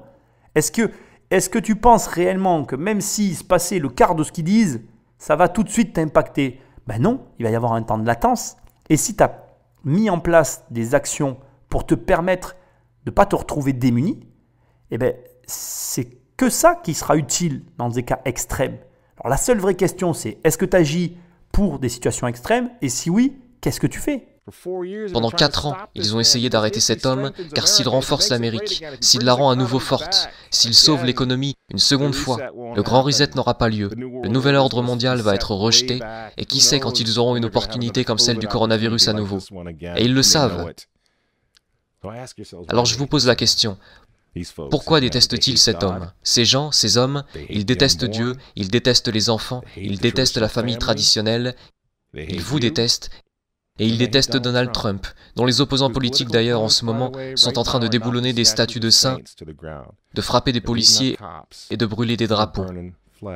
Est-ce que tu penses réellement que même s'il se passait le quart de ce qu'ils disent, ça va tout de suite t'impacter? Ben non, il va y avoir un temps de latence. Et si tu as mis en place des actions pour te permettre de ne pas te retrouver démuni, eh ben, c'est que ça qui sera utile dans des cas extrêmes. Alors la seule vraie question, c'est est-ce que tu agis pour des situations extrêmes? Et si oui, qu'est-ce que tu fais? Pendant 4 ans, ils ont essayé d'arrêter cet homme, car s'il renforce l'Amérique, s'il la rend à nouveau forte, s'il sauve l'économie une seconde fois, le grand reset n'aura pas lieu, le nouvel ordre mondial va être rejeté, et qui sait quand ils auront une opportunité comme celle du coronavirus à nouveau. Et ils le savent. Alors je vous pose la question, pourquoi détestent-ils cet homme? Ces gens, ces hommes, ils détestent Dieu, ils détestent les enfants, ils détestent la famille traditionnelle, ils vous détestent, et ils détestent Donald Trump, dont les opposants politiques d'ailleurs en ce moment sont en train de déboulonner des statues de saints, de frapper des policiers et de brûler des drapeaux. Vous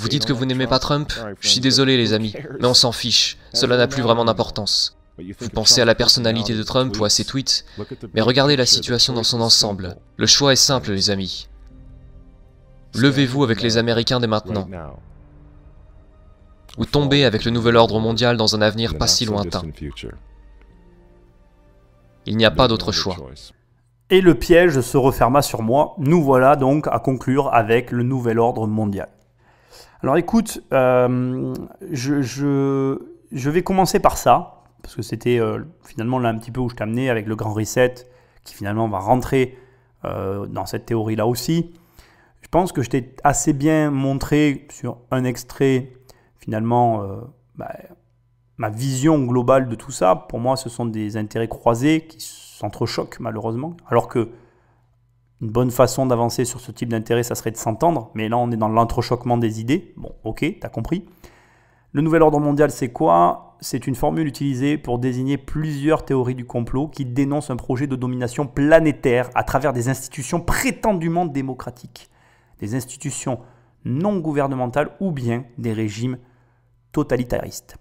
dites que vous n'aimez pas Trump? Je suis désolé les amis, mais on s'en fiche, cela n'a plus vraiment d'importance. Vous pensez à la personnalité de Trump ou à ses tweets, mais regardez la situation dans son ensemble. Le choix est simple les amis. Levez-vous avec les Américains dès maintenant, ou tombez avec le nouvel ordre mondial dans un avenir pas si lointain. Il n'y a pas d'autre choix. Et le piège se referma sur moi. Nous voilà donc à conclure avec le nouvel ordre mondial. Alors écoute, je vais commencer par ça, parce que c'était finalement là un petit peu où je t'ai amené avec le grand reset, qui finalement va rentrer dans cette théorie-là aussi. Je pense que je t'ai assez bien montré sur un extrait, finalement, ma vision globale de tout ça. Pour moi, ce sont des intérêts croisés qui s'entrechoquent malheureusement, alors que une bonne façon d'avancer sur ce type d'intérêt, ça serait de s'entendre, mais là on est dans l'entrechoquement des idées. Bon, ok, t'as compris. Le nouvel ordre mondial, c'est quoi? C'est une formule utilisée pour désigner plusieurs théories du complot qui dénoncent un projet de domination planétaire à travers des institutions prétendument démocratiques, des institutions non gouvernementales ou bien des régimes totalitaristes.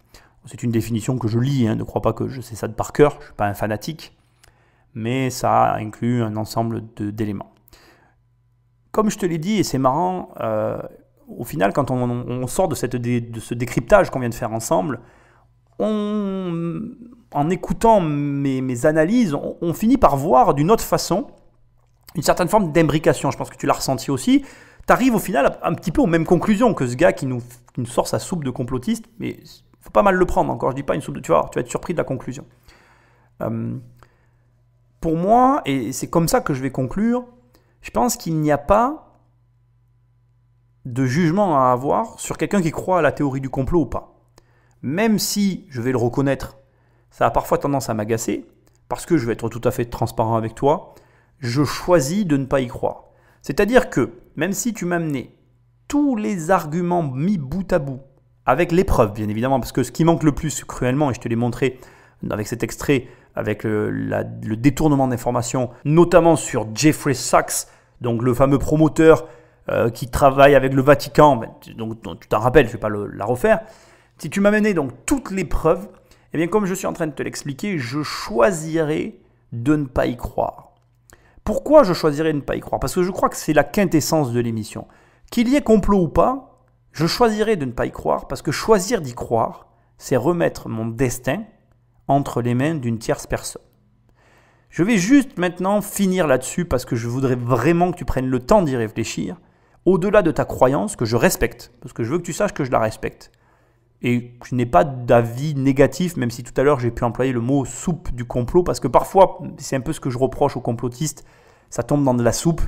C'est une définition que je lis, ne crois pas que je sais ça de par cœur, je ne suis pas un fanatique, mais ça inclut un ensemble d'éléments. Comme je te l'ai dit, et c'est marrant, au final, quand on sort de ce décryptage qu'on vient de faire ensemble, en écoutant mes analyses, on finit par voir d'une autre façon une certaine forme d'imbrication. Je pense que tu l'as ressenti aussi. Tu arrives au final un petit peu aux mêmes conclusions que ce gars qui nous sort sa soupe de complotiste, mais il faut pas mal le prendre encore. Je dis pas une soupe de... Tu vas être surpris de la conclusion. Pour moi, et c'est comme ça que je vais conclure, je pense qu'il n'y a pas de jugement à avoir sur quelqu'un qui croit à la théorie du complot ou pas. Même si, je vais le reconnaître, ça a parfois tendance à m'agacer, parce que je vais être tout à fait transparent avec toi, je choisis de ne pas y croire. C'est-à-dire que, même si tu m'as amené tous les arguments mis bout à bout, avec les preuves bien évidemment, parce que ce qui manque le plus cruellement, et je te l'ai montré avec cet extrait, avec le détournement d'informations, notamment sur Jeffrey Sachs, donc le fameux promoteur qui travaille avec le Vatican, donc tu t'en rappelles, je ne vais pas la refaire. Si tu m'as amené donc toutes les preuves, eh bien comme je suis en train de te l'expliquer, je choisirais de ne pas y croire. Pourquoi je choisirais de ne pas y croire? Parce que je crois que c'est la quintessence de l'émission. Qu'il y ait complot ou pas, je choisirais de ne pas y croire, parce que choisir d'y croire, c'est remettre mon destin entre les mains d'une tierce personne. Je vais juste maintenant finir là-dessus, parce que je voudrais vraiment que tu prennes le temps d'y réfléchir, au-delà de ta croyance, que je respecte, parce que je veux que tu saches que je la respecte. Et je n'ai pas d'avis négatif, même si tout à l'heure j'ai pu employer le mot soupe du complot, parce que parfois, c'est un peu ce que je reproche aux complotistes, ça tombe dans de la soupe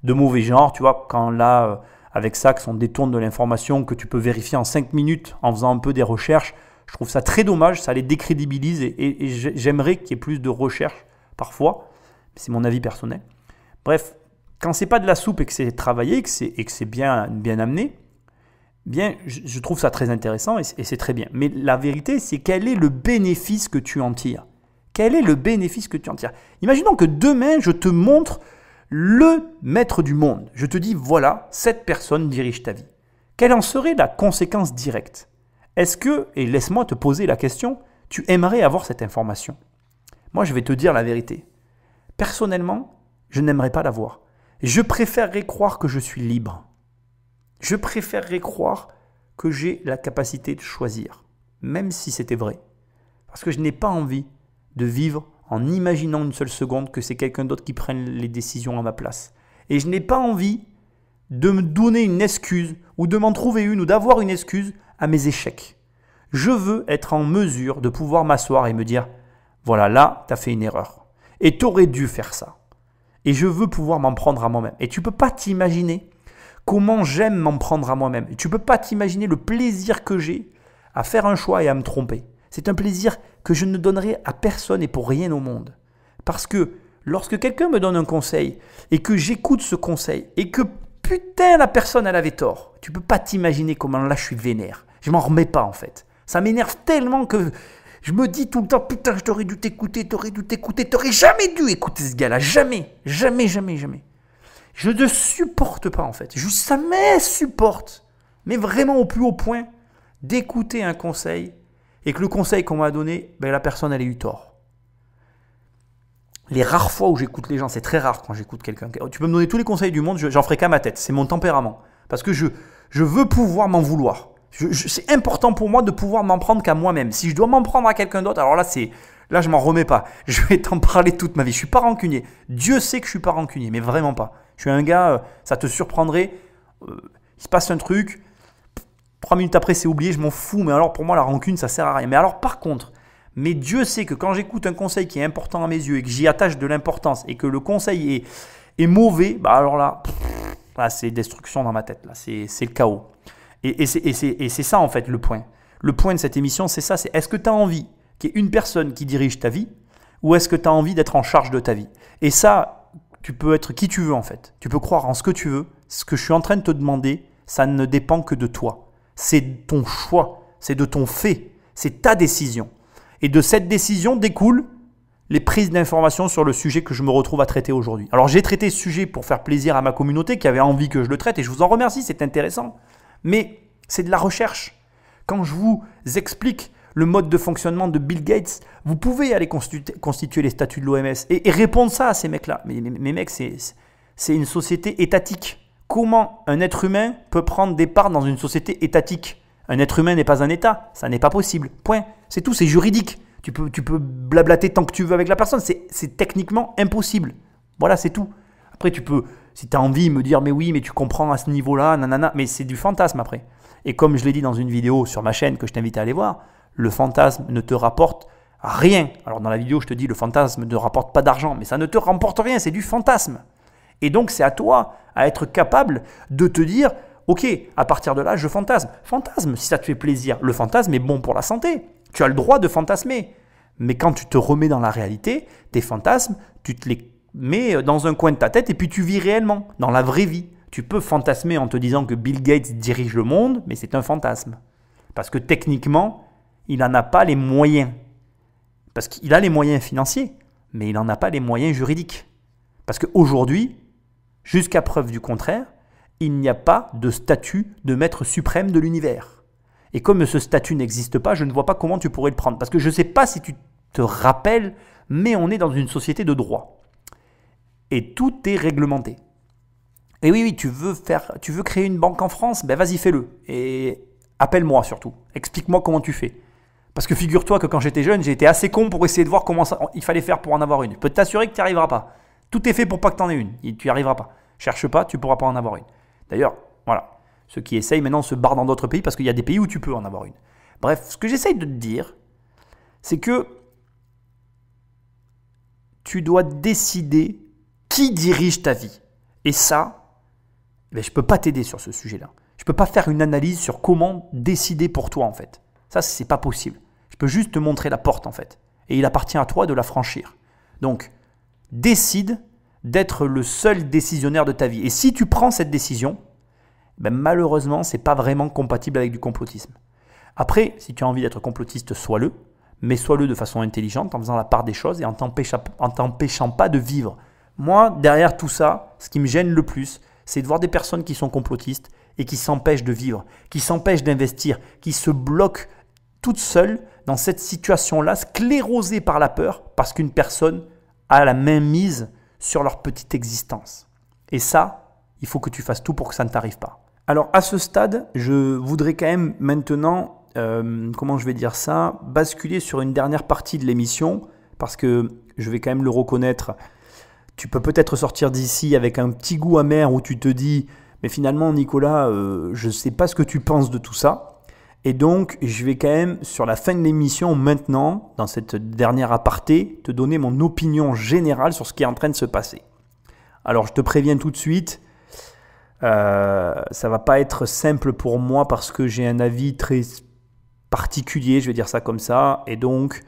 de mauvais genre, tu vois, quand là, avec ça, on détourne de l'information que tu peux vérifier en 5 minutes en faisant un peu des recherches, je trouve ça très dommage, ça les décrédibilise et j'aimerais qu'il y ait plus de recherches parfois, c'est mon avis personnel. Bref, quand c'est pas de la soupe et que c'est travaillé et que c'est bien amené, bien, je trouve ça très intéressant et c'est très bien. Mais la vérité, c'est quel est le bénéfice que tu en tires? Quel est le bénéfice que tu en tires? Imaginons que demain, je te montre le maître du monde. Je te dis, voilà, cette personne dirige ta vie. Quelle en serait la conséquence directe? Est-ce que, et laisse-moi te poser la question, tu aimerais avoir cette information? Moi, je vais te dire la vérité. Personnellement, je n'aimerais pas l'avoir. Je préférerais croire que je suis libre. Je préférerais croire que j'ai la capacité de choisir, même si c'était vrai. Parce que je n'ai pas envie de vivre en imaginant une seule seconde que c'est quelqu'un d'autre qui prenne les décisions à ma place. Et je n'ai pas envie de me donner une excuse, ou de m'en trouver une, ou d'avoir une excuse à mes échecs. Je veux être en mesure de pouvoir m'asseoir et me dire, voilà, là, tu as fait une erreur. Et tu aurais dû faire ça. Et je veux pouvoir m'en prendre à moi-même. Et tu ne peux pas t'imaginer comment j'aime m'en prendre à moi-même. Et tu ne peux pas t'imaginer le plaisir que j'ai à faire un choix et à me tromper. C'est un plaisir que je ne donnerai à personne et pour rien au monde. Parce que lorsque quelqu'un me donne un conseil et que j'écoute ce conseil et que putain la personne elle avait tort, tu ne peux pas t'imaginer comment là je suis vénère. Je m'en remets pas en fait. Ça m'énerve tellement que je me dis tout le temps, putain, je t'aurais dû t'écouter, t'aurais jamais dû écouter ce gars-là, jamais. Je ne supporte pas en fait, je jamais supporte, mais vraiment au plus haut point, d'écouter un conseil et que le conseil qu'on m'a donné, ben, la personne elle a eu tort. Les rares fois où j'écoute les gens, c'est très rare quand j'écoute quelqu'un. Tu peux me donner tous les conseils du monde, j'en ferai qu'à ma tête, c'est mon tempérament. Parce que je veux pouvoir m'en vouloir. C'est important pour moi de pouvoir m'en prendre qu'à moi-même. Si je dois m'en prendre à quelqu'un d'autre, alors là, je m'en remets pas. Je vais t'en parler toute ma vie. Je suis pas rancunier. Dieu sait que je suis pas rancunier, mais vraiment pas. Je suis un gars, ça te surprendrait. Il se passe un truc, 3 minutes après, c'est oublié, je m'en fous. Mais alors, pour moi, la rancune, ça sert à rien. Mais alors, par contre, mais Dieu sait que quand j'écoute un conseil qui est important à mes yeux et que j'y attache de l'importance et que le conseil est mauvais, bah alors là c'est destruction dans ma tête. Là, c'est le chaos. Et c'est ça en fait le point. Le point de cette émission, c'est ça. C'est est-ce que tu as envie qu'il y ait une personne qui dirige ta vie ou est-ce que tu as envie d'être en charge de ta vie? Et ça, tu peux être qui tu veux en fait. Tu peux croire en ce que tu veux. Ce que je suis en train de te demander, ça ne dépend que de toi. C'est ton choix, c'est de ton fait, c'est ta décision. Et de cette décision découlent les prises d'informations sur le sujet que je me retrouve à traiter aujourd'hui. Alors j'ai traité ce sujet pour faire plaisir à ma communauté qui avait envie que je le traite et je vous en remercie, c'est intéressant. Mais c'est de la recherche. Quand je vous explique le mode de fonctionnement de Bill Gates, vous pouvez aller constituer les statuts de l'OMS et répondre ça à ces mecs-là. Mais mecs, c'est une société étatique. Comment un être humain peut prendre des parts dans une société étatique? Un être humain n'est pas un État, ça n'est pas possible. Point. C'est tout, c'est juridique. Tu peux blablater tant que tu veux avec la personne, c'est techniquement impossible. Voilà, c'est tout. Après, tu peux, si tu as envie, me dire, mais oui, mais tu comprends à ce niveau-là, nanana, mais c'est du fantasme après. Et comme je l'ai dit dans une vidéo sur ma chaîne que je t'invite à aller voir, le fantasme ne te rapporte rien. Alors dans la vidéo, je te dis, le fantasme ne rapporte pas d'argent, mais ça ne te rapporte rien, c'est du fantasme. Et donc, c'est à toi à être capable de te dire, ok, à partir de là, je fantasme. Fantasme, si ça te fait plaisir. Le fantasme est bon pour la santé. Tu as le droit de fantasmer. Mais quand tu te remets dans la réalité, tes fantasmes, tu te les mets dans un coin de ta tête et puis tu vis réellement, dans la vraie vie. Tu peux fantasmer en te disant que Bill Gates dirige le monde, mais c'est un fantasme. Parce que techniquement, il n'en a pas les moyens. Parce qu'il a les moyens financiers, mais il n'en a pas les moyens juridiques. Parce qu'aujourd'hui, jusqu'à preuve du contraire, il n'y a pas de statut de maître suprême de l'univers. Et comme ce statut n'existe pas, je ne vois pas comment tu pourrais le prendre. Parce que je ne sais pas si tu te rappelles, mais on est dans une société de droit. Et tout est réglementé. Et oui, tu veux créer une banque en France, ben vas-y, fais-le. Et appelle-moi surtout. Explique-moi comment tu fais. Parce que figure-toi que quand j'étais jeune, j'ai été assez con pour essayer de voir comment il fallait faire pour en avoir une. Je peux t'assurer que tu n'y arriveras pas. Tout est fait pour pas que tu en aies une. Tu n'y arriveras pas. Cherche pas, tu ne pourras pas en avoir une. D'ailleurs, voilà. Ceux qui essayent maintenant se barrent dans d'autres pays parce qu'il y a des pays où tu peux en avoir une. Bref, ce que j'essaye de te dire, c'est que tu dois décider qui dirige ta vie. Et ça, je ne peux pas t'aider sur ce sujet-là. Je ne peux pas faire une analyse sur comment décider pour toi en fait. Ça, ce n'est pas possible. Je peux juste te montrer la porte en fait. Et il appartient à toi de la franchir. Donc, décide d'être le seul décisionnaire de ta vie. Et si tu prends cette décision, malheureusement, ce n'est pas vraiment compatible avec du complotisme. Après, si tu as envie d'être complotiste, sois-le, mais sois-le de façon intelligente, en faisant la part des choses et en t'empêchant pas de vivre. Moi, derrière tout ça, ce qui me gêne le plus, c'est de voir des personnes qui sont complotistes et qui s'empêchent de vivre, qui s'empêchent d'investir, qui se bloquent toutes seules dans cette situation-là, sclérosées par la peur, parce qu'une personne a la main mise sur leur petite existence. Et ça, il faut que tu fasses tout pour que ça ne t'arrive pas. Alors à ce stade, je voudrais quand même maintenant, basculer sur une dernière partie de l'émission, parce que je vais quand même le reconnaître, tu peux peut-être sortir d'ici avec un petit goût amer où tu te dis « mais finalement Nicolas, je ne sais pas ce que tu penses de tout ça ». Et donc, je vais quand même, sur la fin de l'émission, maintenant, dans cette dernière aparté, te donner mon opinion générale sur ce qui est en train de se passer. Alors, je te préviens tout de suite, ça ne va pas être simple pour moi parce que j'ai un avis très particulier, je vais dire ça comme ça, et donc,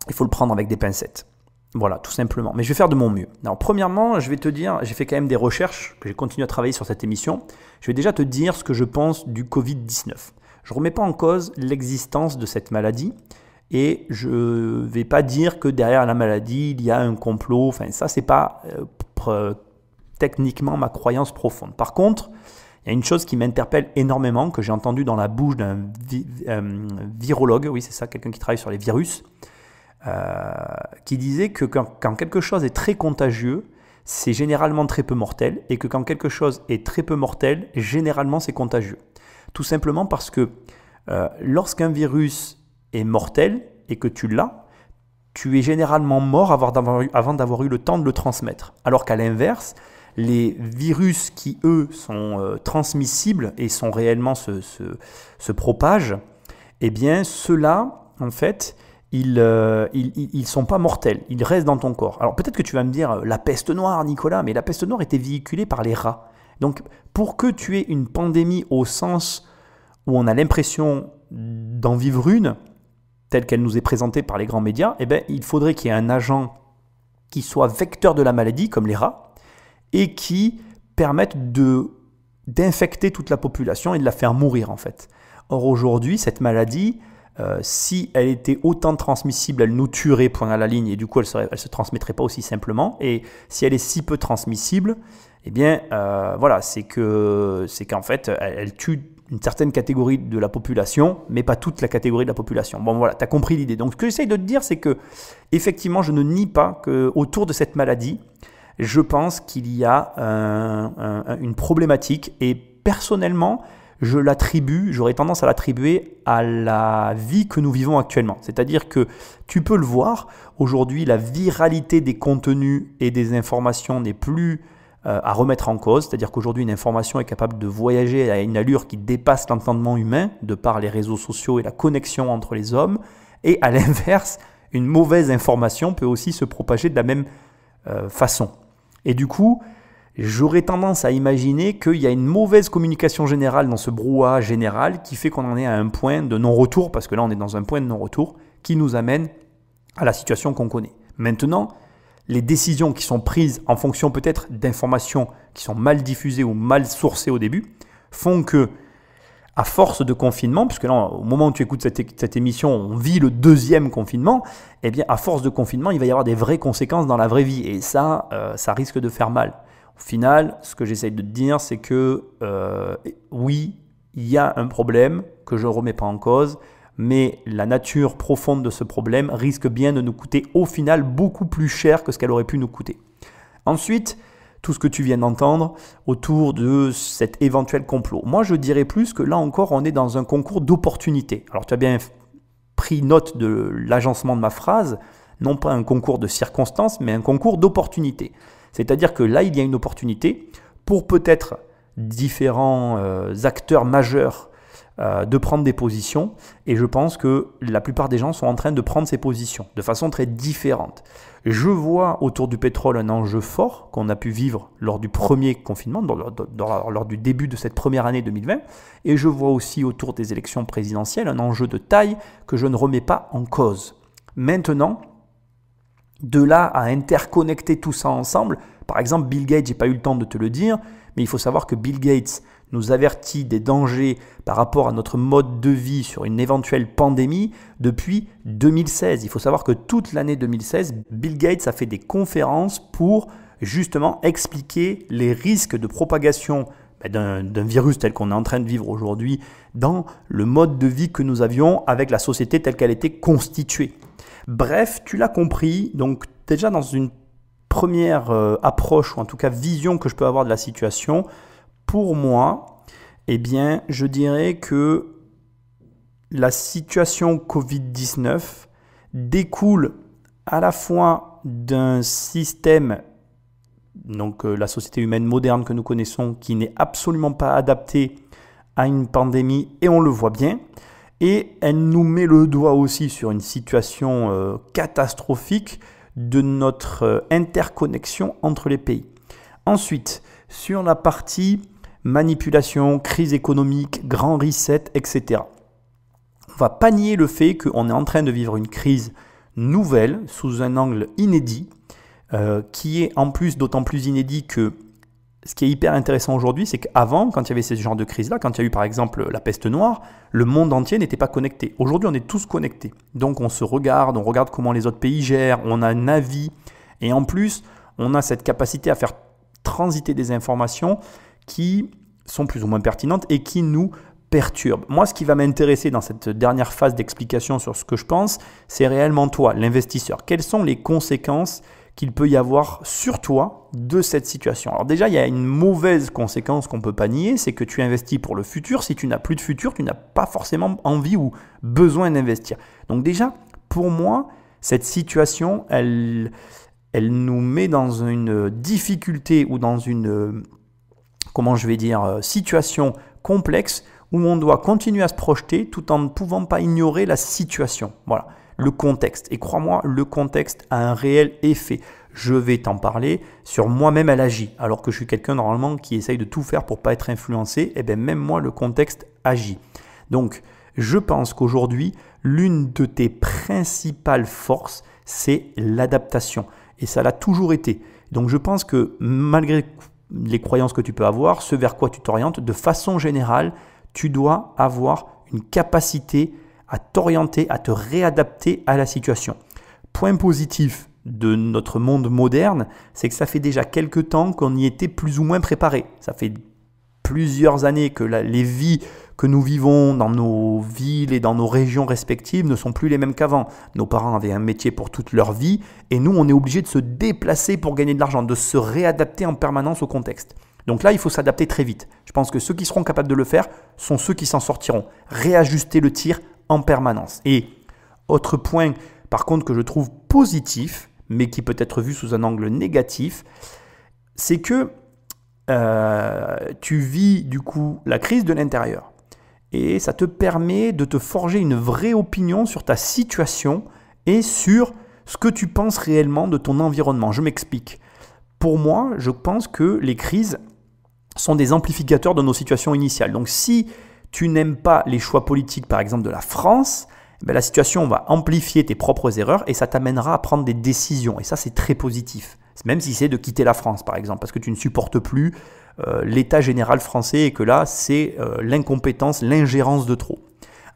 il faut le prendre avec des pincettes. Voilà, tout simplement. Mais je vais faire de mon mieux. Alors, premièrement, je vais te dire, j'ai fait quand même des recherches, que j'ai continué à travailler sur cette émission. Je vais déjà te dire ce que je pense du Covid-19. Je ne remets pas en cause l'existence de cette maladie et je ne vais pas dire que derrière la maladie, il y a un complot. Enfin, ça, ce n'est pas techniquement ma croyance profonde. Par contre, il y a une chose qui m'interpelle énormément, que j'ai entendu dans la bouche d'un virologue, oui, c'est ça, quelqu'un qui travaille sur les virus, qui disait que quand quelque chose est très contagieux, c'est généralement très peu mortel, et que quand quelque chose est très peu mortel, généralement c'est contagieux. Tout simplement parce que lorsqu'un virus est mortel et que tu l'as, tu es généralement mort avant d'avoir eu le temps de le transmettre. Alors qu'à l'inverse, les virus qui, eux, sont transmissibles et sont réellement se propagent, eh bien, ceux-là, en fait, ils sont pas mortels, ils restent dans ton corps. Alors peut-être que tu vas me dire la peste noire, Nicolas, mais la peste noire était véhiculée par les rats. Donc pour que tu aies une pandémie au sens où on a l'impression d'en vivre une, telle qu'elle nous est présentée par les grands médias, eh bien, il faudrait qu'il y ait un agent qui soit vecteur de la maladie, comme les rats, et qui permette d'infecter toute la population et de la faire mourir en fait. Or aujourd'hui, cette maladie, si elle était autant transmissible, elle nous tuerait, point à la ligne, et du coup elle se transmettrait pas aussi simplement. Et si elle est si peu transmissible, eh bien voilà, c'est qu'en fait elle tue une certaine catégorie de la population, mais pas toute la catégorie de la population. Bon voilà, tu as compris l'idée. Donc ce que j'essaye de te dire, c'est que effectivement, je ne nie pas qu'autour de cette maladie, je pense qu'il y a une problématique, et personnellement, j'aurais tendance à l'attribuer à la vie que nous vivons actuellement. C'est-à-dire que tu peux le voir, aujourd'hui, la viralité des contenus et des informations n'est plus à remettre en cause. C'est-à-dire qu'aujourd'hui, une information est capable de voyager à une allure qui dépasse l'entendement humain, de par les réseaux sociaux et la connexion entre les hommes. Et à l'inverse, une mauvaise information peut aussi se propager de la même façon. Et du coup, j'aurais tendance à imaginer qu'il y a une mauvaise communication générale dans ce brouhaha général qui fait qu'on en est à un point de non-retour, parce que là on est dans un point de non-retour qui nous amène à la situation qu'on connaît. Maintenant, les décisions qui sont prises en fonction peut-être d'informations qui sont mal diffusées ou mal sourcées au début font que, à force de confinement, puisque là au moment où tu écoutes cette émission, on vit le deuxième confinement, eh bien à force de confinement, il va y avoir des vraies conséquences dans la vraie vie, et ça risque de faire mal. Au final, ce que j'essaye de te dire, c'est que oui, il y a un problème que je ne remets pas en cause, mais la nature profonde de ce problème risque bien de nous coûter au final beaucoup plus cher que ce qu'elle aurait pu nous coûter. Ensuite, tout ce que tu viens d'entendre autour de cet éventuel complot. Moi, je dirais plus que là encore, on est dans un concours d'opportunités. Alors, tu as bien pris note de l'agencement de ma phrase, non pas un concours de circonstances, mais un concours d'opportunités. C'est-à-dire que là, il y a une opportunité pour peut-être différents acteurs majeurs de prendre des positions, et je pense que la plupart des gens sont en train de prendre ces positions de façon très différente. Je vois autour du pétrole un enjeu fort qu'on a pu vivre lors du premier confinement, lors du début de cette première année 2020, et je vois aussi autour des élections présidentielles un enjeu de taille que je ne remets pas en cause. Maintenant, de là à interconnecter tout ça ensemble, par exemple Bill Gates, j'ai pas eu le temps de te le dire, mais il faut savoir que Bill Gates nous avertit des dangers par rapport à notre mode de vie sur une éventuelle pandémie depuis 2016. Il faut savoir que toute l'année 2016, Bill Gates a fait des conférences pour justement expliquer les risques de propagation d'un virus tel qu'on est en train de vivre aujourd'hui dans le mode de vie que nous avions avec la société telle qu'elle était constituée. Bref, tu l'as compris, donc déjà dans une première approche, ou en tout cas vision que je peux avoir de la situation, pour moi, eh bien, je dirais que la situation Covid-19 découle à la fois d'un système, donc la société humaine moderne que nous connaissons, qui n'est absolument pas adaptée à une pandémie et on le voit bien. Et elle nous met le doigt aussi sur une situation catastrophique de notre interconnexion entre les pays. Ensuite, sur la partie manipulation, crise économique, grand reset, etc. On ne va pas nier le fait qu'on est en train de vivre une crise nouvelle, sous un angle inédit, qui est en plus d'autant plus inédit que ce qui est hyper intéressant aujourd'hui, c'est qu'avant, quand il y avait ce genre de crise-là, quand il y a eu par exemple la peste noire, le monde entier n'était pas connecté. Aujourd'hui, on est tous connectés. Donc on regarde comment les autres pays gèrent, on a un avis, et en plus, on a cette capacité à faire transiter des informations qui sont plus ou moins pertinentes et qui nous perturbent. Moi, ce qui va m'intéresser dans cette dernière phase d'explication sur ce que je pense, c'est réellement toi, l'investisseur. Quelles sont les conséquences qu'il peut y avoir sur toi de cette situation? Alors déjà, il y a une mauvaise conséquence qu'on ne peut pas nier, c'est que tu investis pour le futur. Si tu n'as plus de futur, tu n'as pas forcément envie ou besoin d'investir. Donc déjà, pour moi, cette situation, elle nous met dans une difficulté ou dans une, situation complexe où on doit continuer à se projeter tout en ne pouvant pas ignorer la situation. Voilà, le contexte. Et crois-moi, le contexte a un réel effet. Je vais t'en parler. Sur moi-même, elle agit. Alors que je suis quelqu'un normalement qui essaye de tout faire pour ne pas être influencé, et bien même moi, le contexte agit. Donc, je pense qu'aujourd'hui, l'une de tes principales forces, c'est l'adaptation. Et ça l'a toujours été. Donc, je pense que malgré les croyances que tu peux avoir, ce vers quoi tu t'orientes, de façon générale, tu dois avoir une capacité à t'orienter, à te réadapter à la situation. Point positif de notre monde moderne, c'est que ça fait déjà quelques temps qu'on y était plus ou moins préparé. Ça fait plusieurs années que les vies que nous vivons dans nos villes et dans nos régions respectives ne sont plus les mêmes qu'avant. Nos parents avaient un métier pour toute leur vie et nous, on est obligé de se déplacer pour gagner de l'argent, de se réadapter en permanence au contexte. Donc là, il faut s'adapter très vite. Je pense que ceux qui seront capables de le faire sont ceux qui s'en sortiront. Réajuster le tir en permanence. Et autre point, par contre, que je trouve positif, mais qui peut être vu sous un angle négatif, c'est que tu vis du coup la crise de l'intérieur. Et ça te permet de te forger une vraie opinion sur ta situation et sur ce que tu penses réellement de ton environnement. Je m'explique. Pour moi, je pense que les crises sont des amplificateurs de nos situations initiales. Donc si tu n'aimes pas les choix politiques, par exemple de la France, la situation va amplifier tes propres erreurs et ça t'amènera à prendre des décisions. Et ça, c'est très positif. Même si c'est de quitter la France, par exemple, parce que tu ne supportes plus l'état général français et que là, c'est l'incompétence, l'ingérence de trop.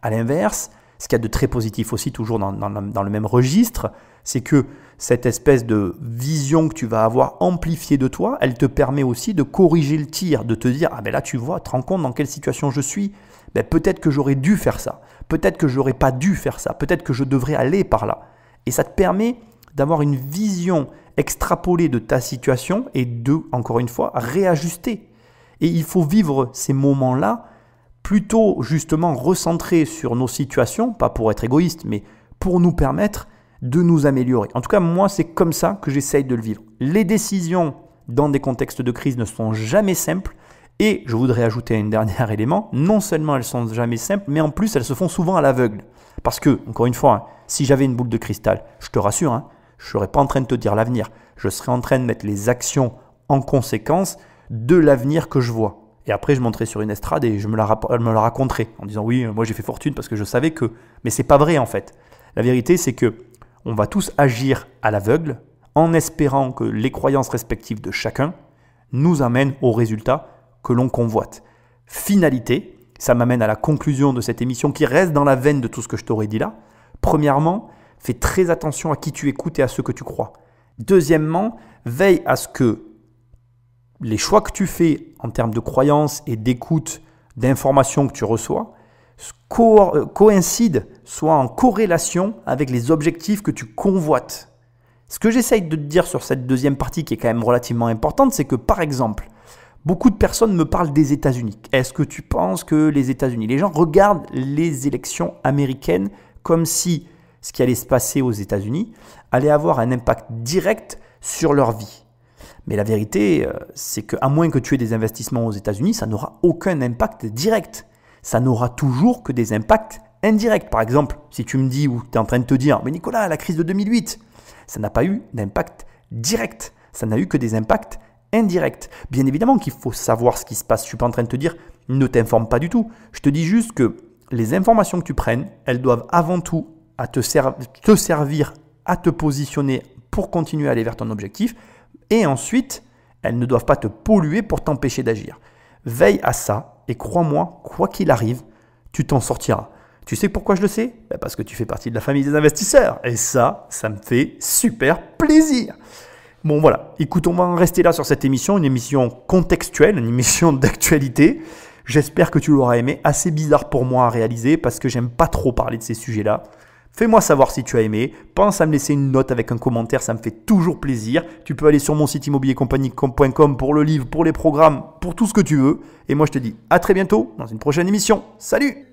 À l'inverse, ce qu'il y a de très positif aussi, toujours dans le même registre, c'est que cette espèce de vision que tu vas avoir amplifiée de toi, elle te permet aussi de corriger le tir, de te dire « Ah ben là, tu vois, tu te rends compte dans quelle situation je suis ? Peut-être que j'aurais dû faire ça, peut-être que je n'aurais pas dû faire ça, peut-être que je devrais aller par là. » Et ça te permet d'avoir une vision extrapolée de ta situation et de, encore une fois, réajuster. Et il faut vivre ces moments-là plutôt justement recentrés sur nos situations, pas pour être égoïste, mais pour nous permettre de nous améliorer. En tout cas, moi, c'est comme ça que j'essaye de le vivre. Les décisions dans des contextes de crise ne sont jamais simples. Et je voudrais ajouter un dernier élément, non seulement elles sont jamais simples, mais en plus elles se font souvent à l'aveugle. Parce que, encore une fois, si j'avais une boule de cristal, je te rassure, je ne serais pas en train de te dire l'avenir. Je serais en train de mettre les actions en conséquence de l'avenir que je vois. Et après, je monterai sur une estrade et je me la raconterai en disant oui, moi j'ai fait fortune parce que je savais que... Mais ce n'est pas vrai en fait. La vérité, c'est que on va tous agir à l'aveugle en espérant que les croyances respectives de chacun nous amènent au résultat que l'on convoite. Finalité, ça m'amène à la conclusion de cette émission qui reste dans la veine de tout ce que je t'aurais dit là. Premièrement, fais très attention à qui tu écoutes et à ce que tu crois. Deuxièmement, veille à ce que les choix que tu fais en termes de croyances et d'écoute d'informations que tu reçois coïncident, soient en corrélation avec les objectifs que tu convoites. Ce que j'essaye de te dire sur cette deuxième partie qui est quand même relativement importante, c'est que par exemple, beaucoup de personnes me parlent des États-Unis. Est-ce que tu penses que les États-Unis, les gens regardent les élections américaines comme si ce qui allait se passer aux États-Unis allait avoir un impact direct sur leur vie. Mais la vérité, c'est qu'à moins que tu aies des investissements aux États-Unis, ça n'aura aucun impact direct. ça n'aura toujours que des impacts indirects. Par exemple, si tu me dis ou tu es en train de te dire « Mais Nicolas, la crise de 2008, ça n'a pas eu d'impact direct, ça n'a eu que des impacts indirects. » Bien évidemment qu'il faut savoir ce qui se passe. Je ne suis pas en train de te dire « Ne t'informe pas du tout ». Je te dis juste que les informations que tu prennes, elles doivent avant tout te servir à te positionner pour continuer à aller vers ton objectif. Et ensuite, elles ne doivent pas te polluer pour t'empêcher d'agir. Veille à ça et crois-moi, quoi qu'il arrive, tu t'en sortiras. Tu sais pourquoi je le sais ? Parce que tu fais partie de la famille des investisseurs. Et ça me fait super plaisir. Bon voilà, écoute, on va en rester là sur cette émission, une émission contextuelle, une émission d'actualité. J'espère que tu l'auras aimé, assez bizarre pour moi à réaliser parce que j'aime pas trop parler de ces sujets-là. Fais-moi savoir si tu as aimé, pense à me laisser une note avec un commentaire, ça me fait toujours plaisir. Tu peux aller sur mon site immobiliercompagnie.com pour le livre, pour les programmes, pour tout ce que tu veux. Et moi je te dis à très bientôt dans une prochaine émission. Salut!